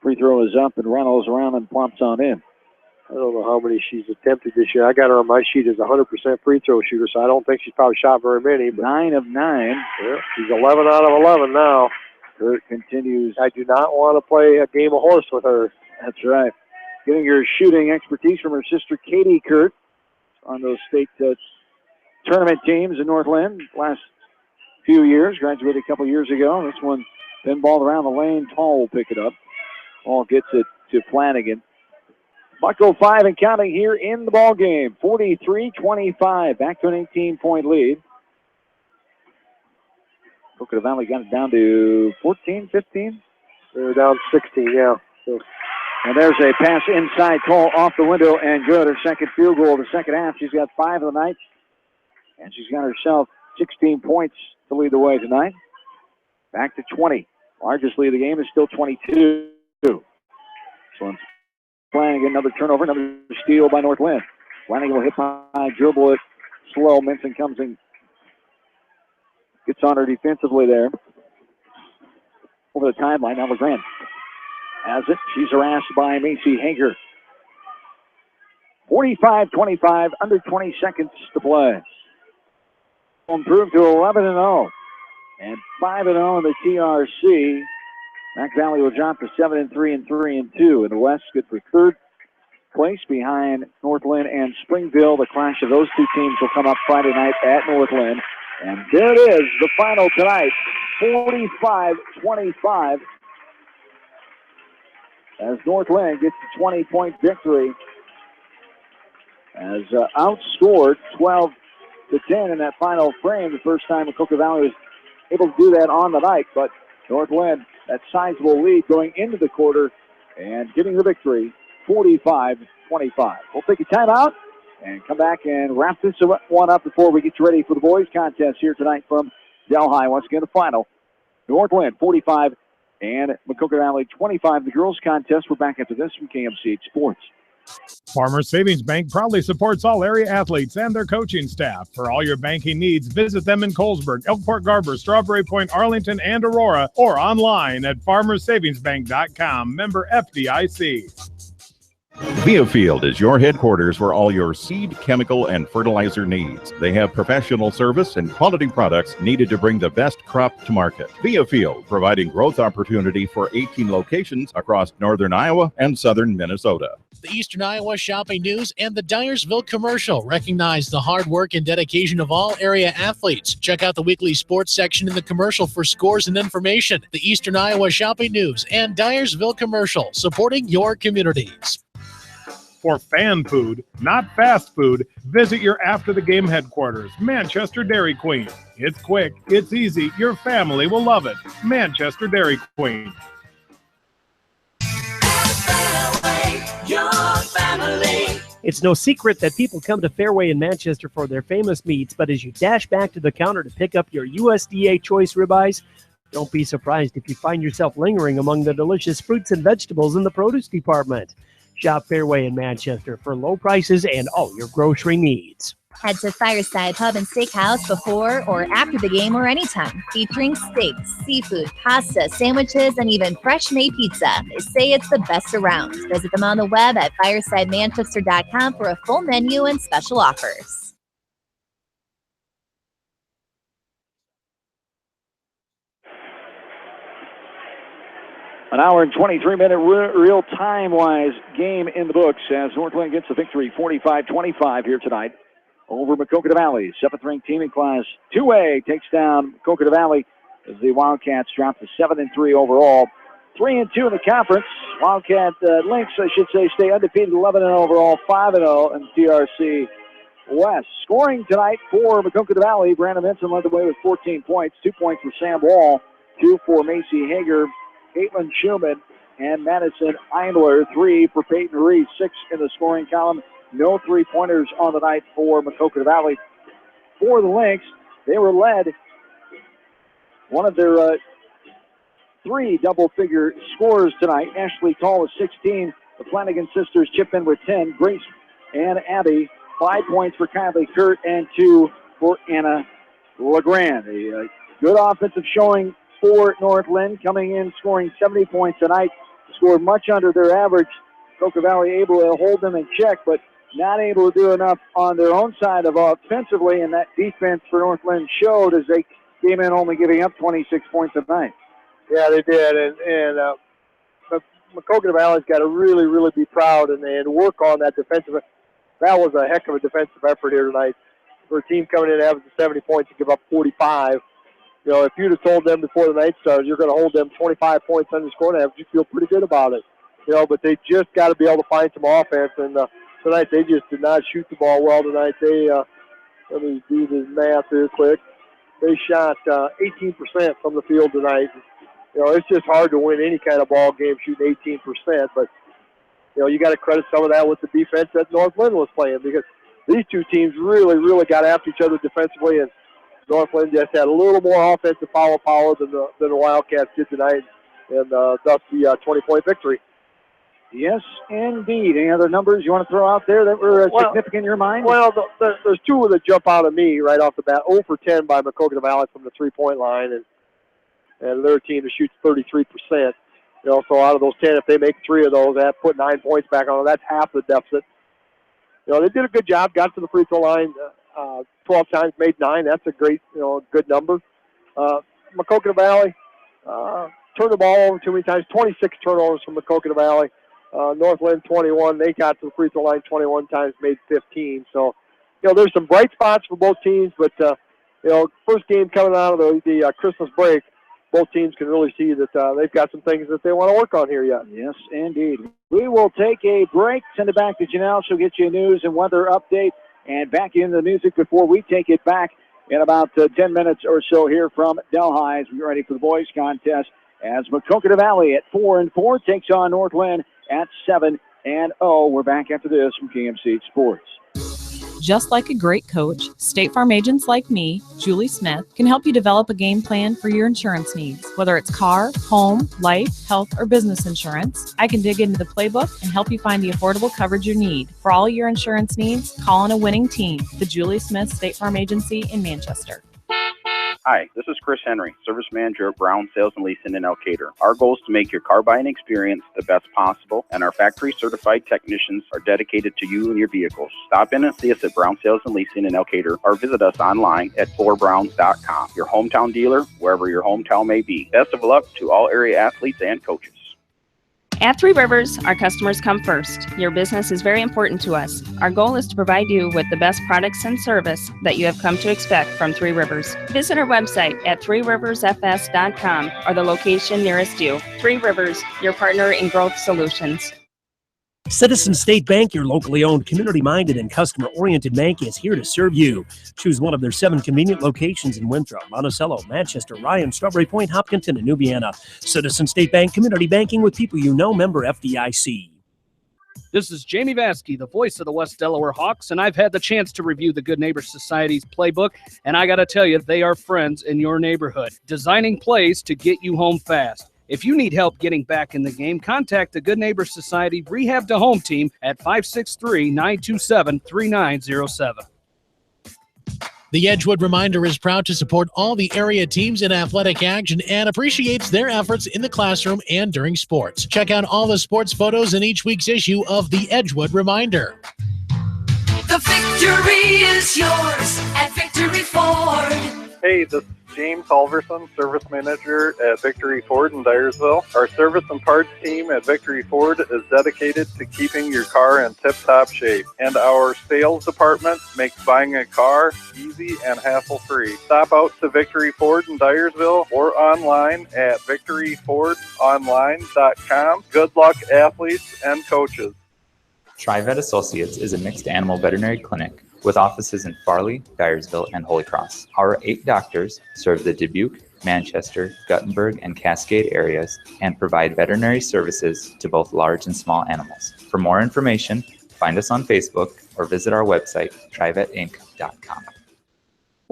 free throw is up and rattles around and plops on in. I don't know how many she's attempted this year. I got her on my sheet as a 100% free throw shooter, so I don't think she's probably shot very many. But 9 of 9. Yeah, she's 11 out of 11 now. Kurt continues. I do not want to play a game of horse with her. That's right. Getting her shooting expertise from her sister Katie Kurt on those state tournament teams in North Linn last few years. Graduated a couple years ago. This one pinballed around the lane. Tall will pick it up. Ball gets it to Flanagan. Bucko 5 and counting here in the ball game. 43-25. Back to an 18-point lead. Maquoketa Valley got it down to 14, 15. They're down 16, yeah. So. And there's a pass inside call off the window and good. Her second field goal of the second half. She's got 5 of the night. And she's got herself 16 points to lead the way tonight. Back to 20. Largest lead of the game is still 22. This one's Flanagan, another turnover, another steal by North Linn. Flanagan will hit by, dribble it slow. Minson comes and gets on her defensively there. Over the timeline, now LeGrand has it. She's harassed by Macy Hager. 45-25, under 20 seconds to play. Improved to 11-0 and 5-0 in the TRC. Mac Valley will drop to 7-3 and 3-2 in the West. Good for third place behind North Linn and Springville. The clash of those two teams will come up Friday night at North Linn. And there it is, the final tonight, 45-25. As North Linn gets a 20-point victory. As outscored 12-10 in that final frame. The first time Maquoketa Valley was able to do that on the night. But North Linn, that sizable lead going into the quarter and getting the victory, 45-25. We'll take a timeout and come back and wrap this one up before we get you ready for the boys contest here tonight from Delhi. Once again, the final. North Linn 45 and Maquoketa Valley 25. The girls contest. We're back after this from KMCH Sports. Farmers Savings Bank proudly supports all area athletes and their coaching staff. For all your banking needs, visit them in Colesburg, Elkport Garber, Strawberry Point, Arlington, and Aurora, or online at farmersavingsbank.com. Member FDIC. Viafield is your headquarters for all your seed, chemical, and fertilizer needs. They have professional service and quality products needed to bring the best crop to market. Viafield, providing growth opportunity for 18 locations across northern Iowa and southern Minnesota. The Eastern Iowa Shopping News and the Dyersville Commercial recognize the hard work and dedication of all area athletes. Check out the weekly sports section in the commercial for scores and information. The Eastern Iowa Shopping News and Dyersville Commercial, supporting your communities. For fan food, not fast food, visit your after-the-game headquarters, Manchester Dairy Queen. It's quick, it's easy, your family will love it. Manchester Dairy Queen. Your family. It's no secret that people come to Fairway in Manchester for their famous meats, but as you dash back to the counter to pick up your USDA choice ribeyes, don't be surprised if you find yourself lingering among the delicious fruits and vegetables in the produce department. Shop Fairway in Manchester for low prices and all your grocery needs. Head to Fireside Pub and Steakhouse before or after the game or anytime, featuring steaks, seafood, pasta, sandwiches, and even fresh-made pizza. They say it's the best around. Visit them on the web at firesidemanchester.com for a full menu and special offers. An hour and 23-minute real time-wise game in the books as North Linn gets the victory 45-25 here tonight over Maquoketa Valley. 7th-ranked team in Class 2A takes down Maquoketa Valley as the Wildcats drop to 7-3 overall. 3-2 in the conference. Wildcat Lynx, I should say, stay undefeated, 11-0 overall, 5-0 in TRC West. Scoring tonight for Maquoketa Valley. Brandon Vinson led the way with 14 points. 2 points for Sam Wall, 2 for Macy Hager, Caitlin Schumann, and Madison Eindler. 3 for Peyton Reese. 6 in the scoring column. No three-pointers on the night for Maquoketa Valley. For the Lynx, they were led. One of their three double-figure scorers tonight. Ashley Tall with 16. The Flanagan sisters chip in with 10. Grace and Abby, 5 points for Kylie Kurt and 2 for Anna LeGrand. A good offensive showing for North Linn, coming in scoring 70 points tonight. Scored much under their average. Coca Valley able to hold them in check, but not able to do enough on their own side of offensively, and that defense for North Linn showed as they came in only giving up 26 points a night. Yeah, they did, and Maquoketa Valley's got to really, really be proud and work on that defensive. That was a heck of a defensive effort here tonight. For a team coming in averaging 70 points to give up 45. You know, if you'd have told them before the night started you're going to hold them 25 points under scoring average, you feel pretty good about it. You know, but they just got to be able to find some offense, and tonight they just did not shoot the ball well tonight. They, let me do this math here quick. They shot 18% from the field tonight. You know, it's just hard to win any kind of ball game shooting 18%, but, you know, you got to credit some of that with the defense that North Linn was playing, because these two teams really, really got after each other defensively, and North Linn just had a little more offensive power than the Wildcats did tonight, and thus the 20-point victory. Yes, indeed. Any other numbers you want to throw out there that were significant in your mind? Well, there's two that jump out at me right off the bat. 0 for 10 by Maquoketa Valley from the three-point line, and their team shoots 33%. You know, so out of those 10, if they make 3 of those, that put 9 points back on them. That's half the deficit. You know, they did a good job, got to the free throw line 12 times, made 9. That's a great, good number. Maquoketa Valley turned the ball over too many times, 26 turnovers from Maquoketa Valley. North Linn 21. They got to the free throw line 21 times, made 15. So, you know, there's some bright spots for both teams, but, you know, first game coming out of the Christmas break, both teams can really see that they've got some things that they want to work on here yet. Yes, indeed. We will take a break, send it back to Janelle. She'll get you a news and weather update, and back into the music before we take it back in about 10 minutes or so here from Delhi as we get ready for the boys contest as Maquoketa Valley at 4-4 takes on North Linn at 7-0. We're back after this from KMC Sports. Just like a great coach, State Farm agents like me, Julie Smith, can help you develop a game plan for your insurance needs. Whether it's car, home, life, health, or business insurance, I can dig into the playbook and help you find the affordable coverage you need. For all your insurance needs, call on a winning team, the Julie Smith State Farm Agency in Manchester. Hi, this is Chris Henry, Service Manager at Brown Sales and Leasing in Elkader. Our goal is to make your car buying experience the best possible, and our factory-certified technicians are dedicated to you and your vehicles. Stop in and see us at Brown Sales and Leasing in Elkader, or visit us online at ForBrowns.com. Your hometown dealer, wherever your hometown may be. Best of luck to all area athletes and coaches. At Three Rivers, our customers come first. Your business is very important to us. Our goal is to provide you with the best products and service that you have come to expect from Three Rivers. Visit our website at threeriversfs.com or the location nearest you. Three Rivers, your partner in growth solutions. Citizen State Bank, your locally owned, community-minded, and customer-oriented bank, is here to serve you. Choose one of their 7 convenient locations in Winthrop, Monticello, Manchester, Ryan, Strawberry Point, Hopkinton, and Nubiana. Citizen State Bank, community banking with people you know, member FDIC. This is Jamie Vaskey, the voice of the West Delaware Hawks, and I've had the chance to review the Good Neighbor Society's playbook, and I got to tell you, they are friends in your neighborhood, designing plays to get you home fast. If you need help getting back in the game, contact the Good Neighbor Society Rehab to Home team at 563-927-3907. The Edgewood Reminder is proud to support all the area teams in athletic action and appreciates their efforts in the classroom and during sports. Check out all the sports photos in each week's issue of the Edgewood Reminder. The victory is yours at Victory Ford. Hey, this is James Halverson, Service Manager at Victory Ford in Dyersville. Our service and parts team at Victory Ford is dedicated to keeping your car in tip-top shape. And our sales department makes buying a car easy and hassle-free. Stop out to Victory Ford in Dyersville or online at victoryfordonline.com. Good luck, athletes and coaches. TriVet Associates is a mixed animal veterinary clinic with offices in Farley, Dyersville, and Holy Cross. Our 8 doctors serve the Dubuque, Manchester, Guttenberg, and Cascade areas and provide veterinary services to both large and small animals. For more information, find us on Facebook or visit our website, trivetinc.com.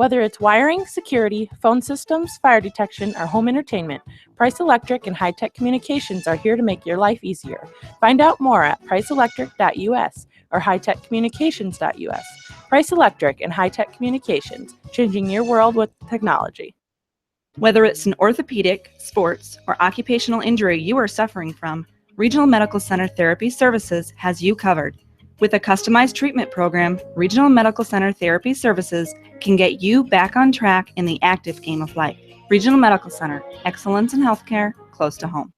Whether it's wiring, security, phone systems, fire detection, or home entertainment, Price Electric and High Tech Communications are here to make your life easier. Find out more at priceelectric.us or hightechcommunications.us. Price Electric and High Tech Communications, changing your world with technology. Whether it's an orthopedic, sports, or occupational injury you are suffering from, Regional Medical Center Therapy Services has you covered. With a customized treatment program, Regional Medical Center Therapy Services can get you back on track in the active game of life. Regional Medical Center, excellence in healthcare, close to home.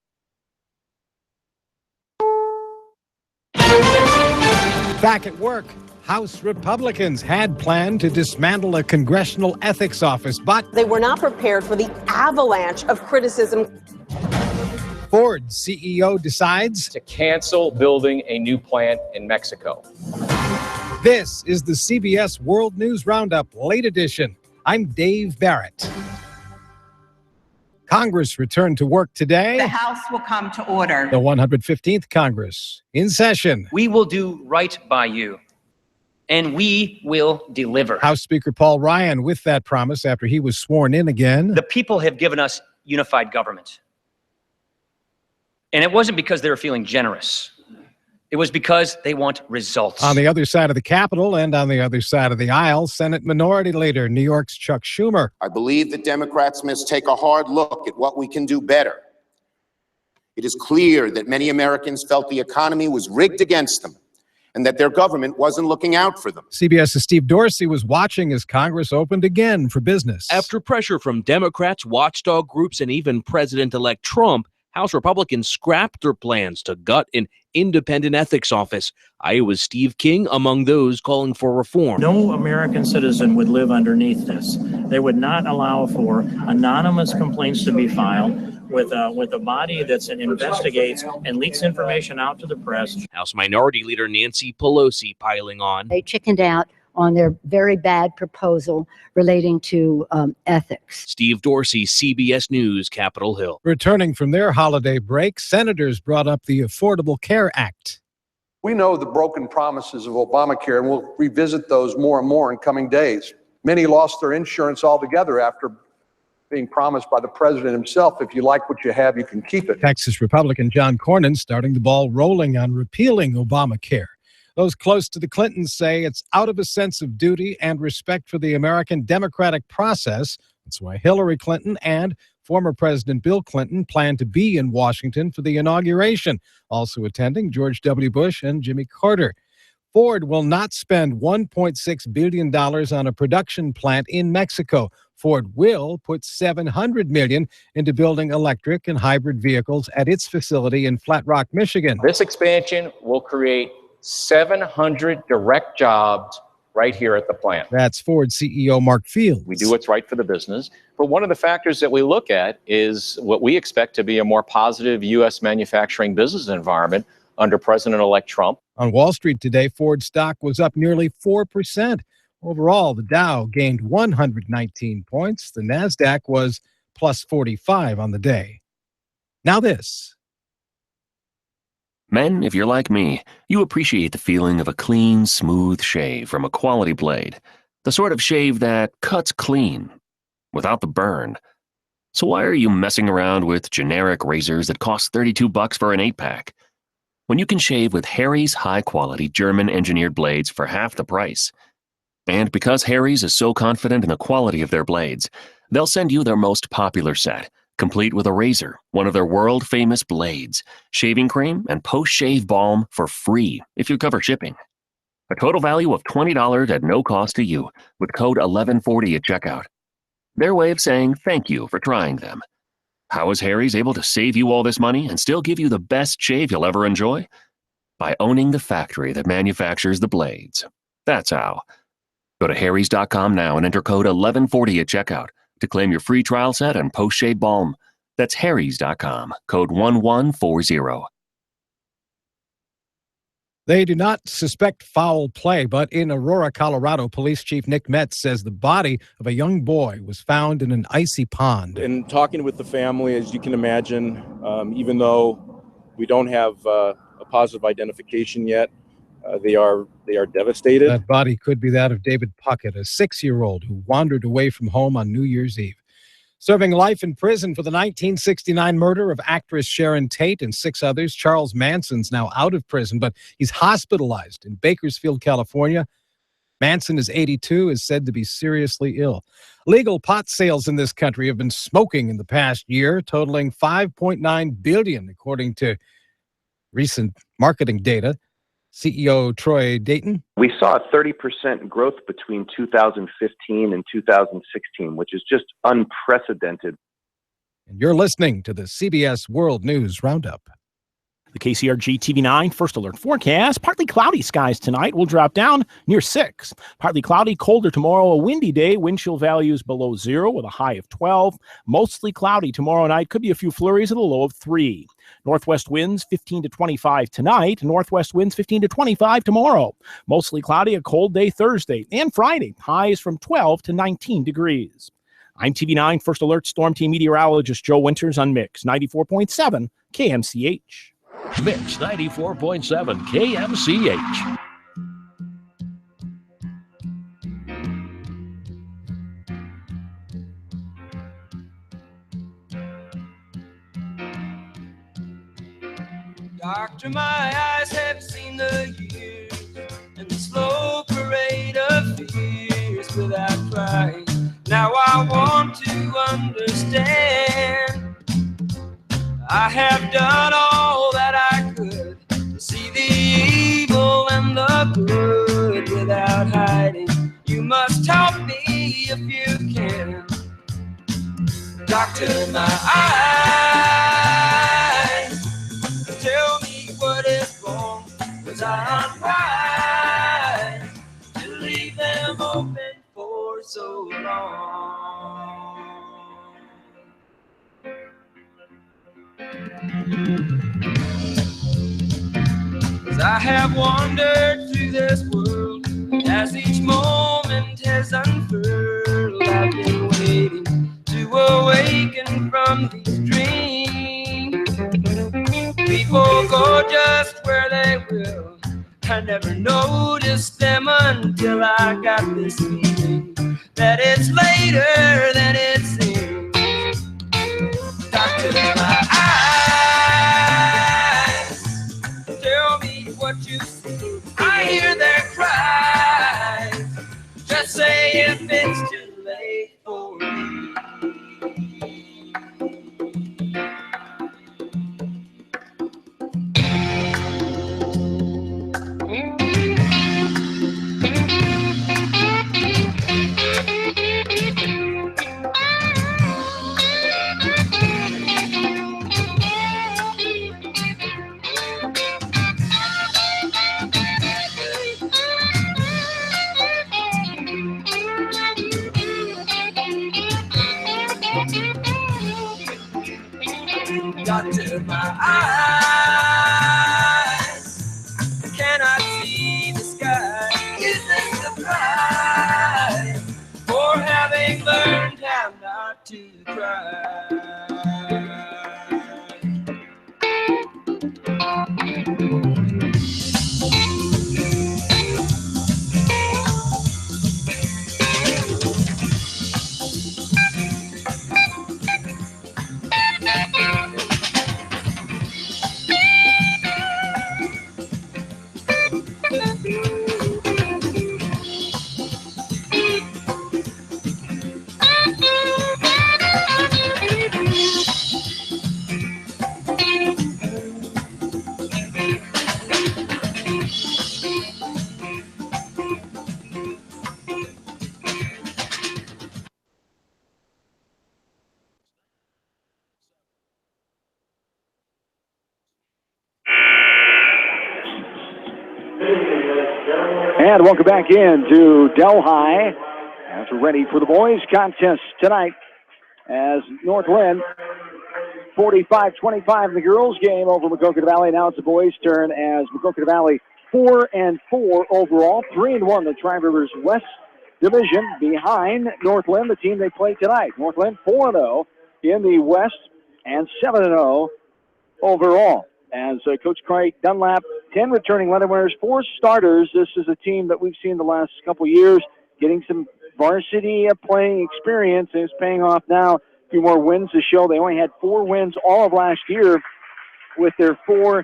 Back at work, House Republicans had planned to dismantle a congressional ethics office, but they were not prepared for the avalanche of criticism. Ford CEO decides to cancel building a new plant in Mexico. This is the CBS World News Roundup, late edition. I'm Dave Barrett. Congress returned to work today. The House will come to order. The 115th Congress in session. We will do right by you, and we will deliver. House Speaker Paul Ryan with that promise after he was sworn in again. The people have given us unified government. And it wasn't because they were feeling generous. It was because they want results. On the other side of the Capitol and on the other side of the aisle, Senate Minority Leader, New York's Chuck Schumer. I believe that Democrats must take a hard look at what we can do better. It is clear that many Americans felt the economy was rigged against them and that their government wasn't looking out for them. CBS's Steve Dorsey was watching as Congress opened again for business. After pressure from Democrats, watchdog groups, and even President-elect Trump, House Republicans scrapped their plans to gut an independent ethics office. Iowa's Steve King among those calling for reform. No American citizen would live underneath this. They would not allow for anonymous complaints to be filed with a body that investigates and leaks information out to the press. House Minority Leader Nancy Pelosi piling on. They chickened out on their very bad proposal relating to ethics. Steve Dorsey, CBS News, Capitol Hill. Returning from their holiday break, senators brought up the Affordable Care Act. We know the broken promises of Obamacare, and we'll revisit those more and more in coming days. Many lost their insurance altogether after being promised by the president himself, if you like what you have, you can keep it. Texas Republican John Cornyn starting the ball rolling on repealing Obamacare. Those close to the Clintons say it's out of a sense of duty and respect for the American democratic process. That's why Hillary Clinton and former President Bill Clinton plan to be in Washington for the inauguration. Also attending George W. Bush and Jimmy Carter. Ford will not spend $1.6 billion on a production plant in Mexico. Ford will put $700 million into building electric and hybrid vehicles at its facility in Flat Rock, Michigan. This expansion will create 700 direct jobs right here at the plant. That's Ford CEO Mark Fields. We do what's right for the business. But one of the factors that we look at is what we expect to be a more positive U.S. manufacturing business environment under President-elect Trump. On Wall Street today, Ford stock was up nearly 4%. Overall, the Dow gained 119 points. The NASDAQ was plus 45 on the day. Now this. Men, if you're like me, you appreciate the feeling of a clean, smooth shave from a quality blade. The sort of shave that cuts clean, without the burn. So why are you messing around with generic razors that cost $32 for an 8-pack? When you can shave with Harry's high-quality German-engineered blades for half the price. And because Harry's is so confident in the quality of their blades, they'll send you their most popular set, complete with a razor, one of their world-famous blades, shaving cream, and post-shave balm for free if you cover shipping. A total value of $20 at no cost to you, with code 1140 at checkout. Their way of saying thank you for trying them. How is Harry's able to save you all this money and still give you the best shave you'll ever enjoy? By owning the factory that manufactures the blades. That's how. Go to harrys.com now and enter code 1140 at checkout to claim your free trial set and post-shave balm. That's harrys.com, code 1140. They do not suspect foul play, but in Aurora, Colorado, Police Chief Nick Metz says the body of a young boy was found in an icy pond. In talking with the family, as you can imagine, even though we don't have a positive identification yet, They are devastated. That body could be that of David Puckett, a 6-year-old who wandered away from home on New Year's Eve. Serving life in prison for the 1969 murder of actress Sharon Tate and 6 others, Charles Manson's now out of prison, but he's hospitalized in Bakersfield, California. Manson is 82, is said to be seriously ill. Legal pot sales in this country have been smoking in the past year, totaling $5.9 billion, according to recent marketing data. CEO Troy Dayton. We saw a 30% growth between 2015 and 2016, which is just unprecedented. And you're listening to the CBS World News Roundup. The KCRG TV9 First Alert forecast. Partly cloudy skies tonight will drop down near 6. Partly cloudy, colder tomorrow, a windy day. Wind chill values below 0 with a high of 12. Mostly cloudy tomorrow night. Could be a few flurries at a low of 3. Northwest winds 15 to 25 tonight. Northwest winds 15 to 25 tomorrow. Mostly cloudy, a cold day Thursday and Friday. Highs from 12 to 19 degrees. I'm TV9 First Alert Storm Team meteorologist Joe Winters on Mix 94.7 KMCH. Mix 94.7 KMCH. Doctor, my eyes have seen the years and the slow parade of fears without trying. Now I want to understand. I have done all that I could to see the evil and the good without hiding. You must help me if you can. Doctor, my eyes, tell me what is wrong. Was I unwise to leave them open for so long? 'Cause I have wandered through this world as each moment has unfurled. I've been waiting to awaken from these dreams. People go just where they will. I never noticed them until I got this feeling that it's later than it seems. Doctor, my eyes, tell me what you see. I hear their cries. Just say if it's too late for me. Doctor, my eyes cannot see the sky. Is this a prize for having learned how not to cry? And welcome back in to Delhi as we're ready for the boys contest tonight as North Linn 45-25 in the girls game over Maquoketa Valley. Now it's the boys' turn as Maquoketa Valley 4-4 overall, 3-1 the Tri-Rivers West Division behind North Linn, the team they play tonight. North Linn 4-0 in the West and 7-0 overall. As Coach Craig Dunlap 10 returning London winners, 4 starters. This is a team that we've seen the last couple years getting some varsity playing experience, and it's paying off now. A few more wins to show. They only had 4 wins all of last year with their 4-18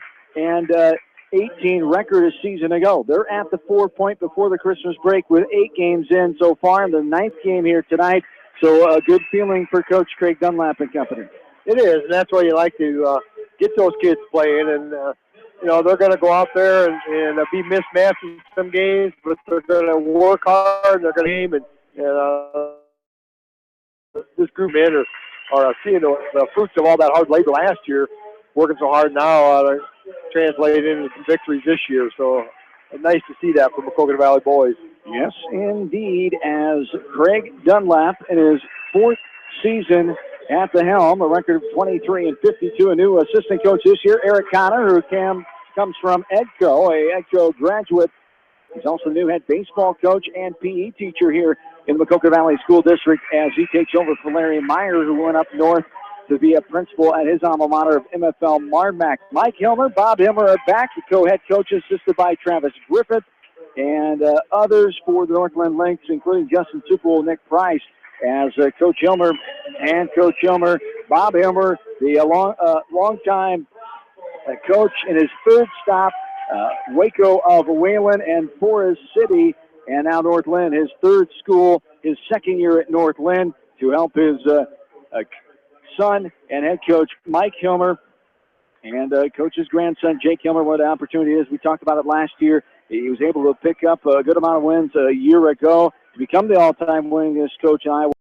record a season ago. They're at the 4-point before the Christmas break with 8 games in so far, in the 9th game here tonight. So a good feeling for Coach Craig Dunlap and company. It is, and that's why you like to get those kids playing. And, they're going to go out there and be mismatched in some games, but they're going to work hard, and they're going to aim. And this group men are seeing the fruits of all that hard labor last year, working so hard now to translate into some victories this year. So nice to see that from Maquoketa Valley boys. Yes, indeed, as Craig Dunlap in his 4th season at the helm, a record of 23-52. A new assistant coach this year, Eric Connor, who comes from EDCO, a EDCO graduate. He's also new head baseball coach and PE teacher here in the Maquoketa Valley School District as he takes over for Larry Meyer, who went up north to be a principal at his alma mater of MFL Marmac. Mike Hilmer, Bob Hilmer are back, the co-head coaches, assisted by Travis Griffith, and others for the Northland Lynx, including Justin Supel, Nick Price, as Coach Hilmer and Coach Hilmer. Bob Hilmer, the long-time coach in his 3rd stop, Waco of Wayland and Forest City, and now Northland, his 3rd school, his 2nd year at Northland, to help his son and head coach Mike Hilmer and coach's grandson Jake Hilmer. What an opportunity is. We talked about it last year. He was able to pick up a good amount of wins a year ago to become the all-time winningest coach in Iowa.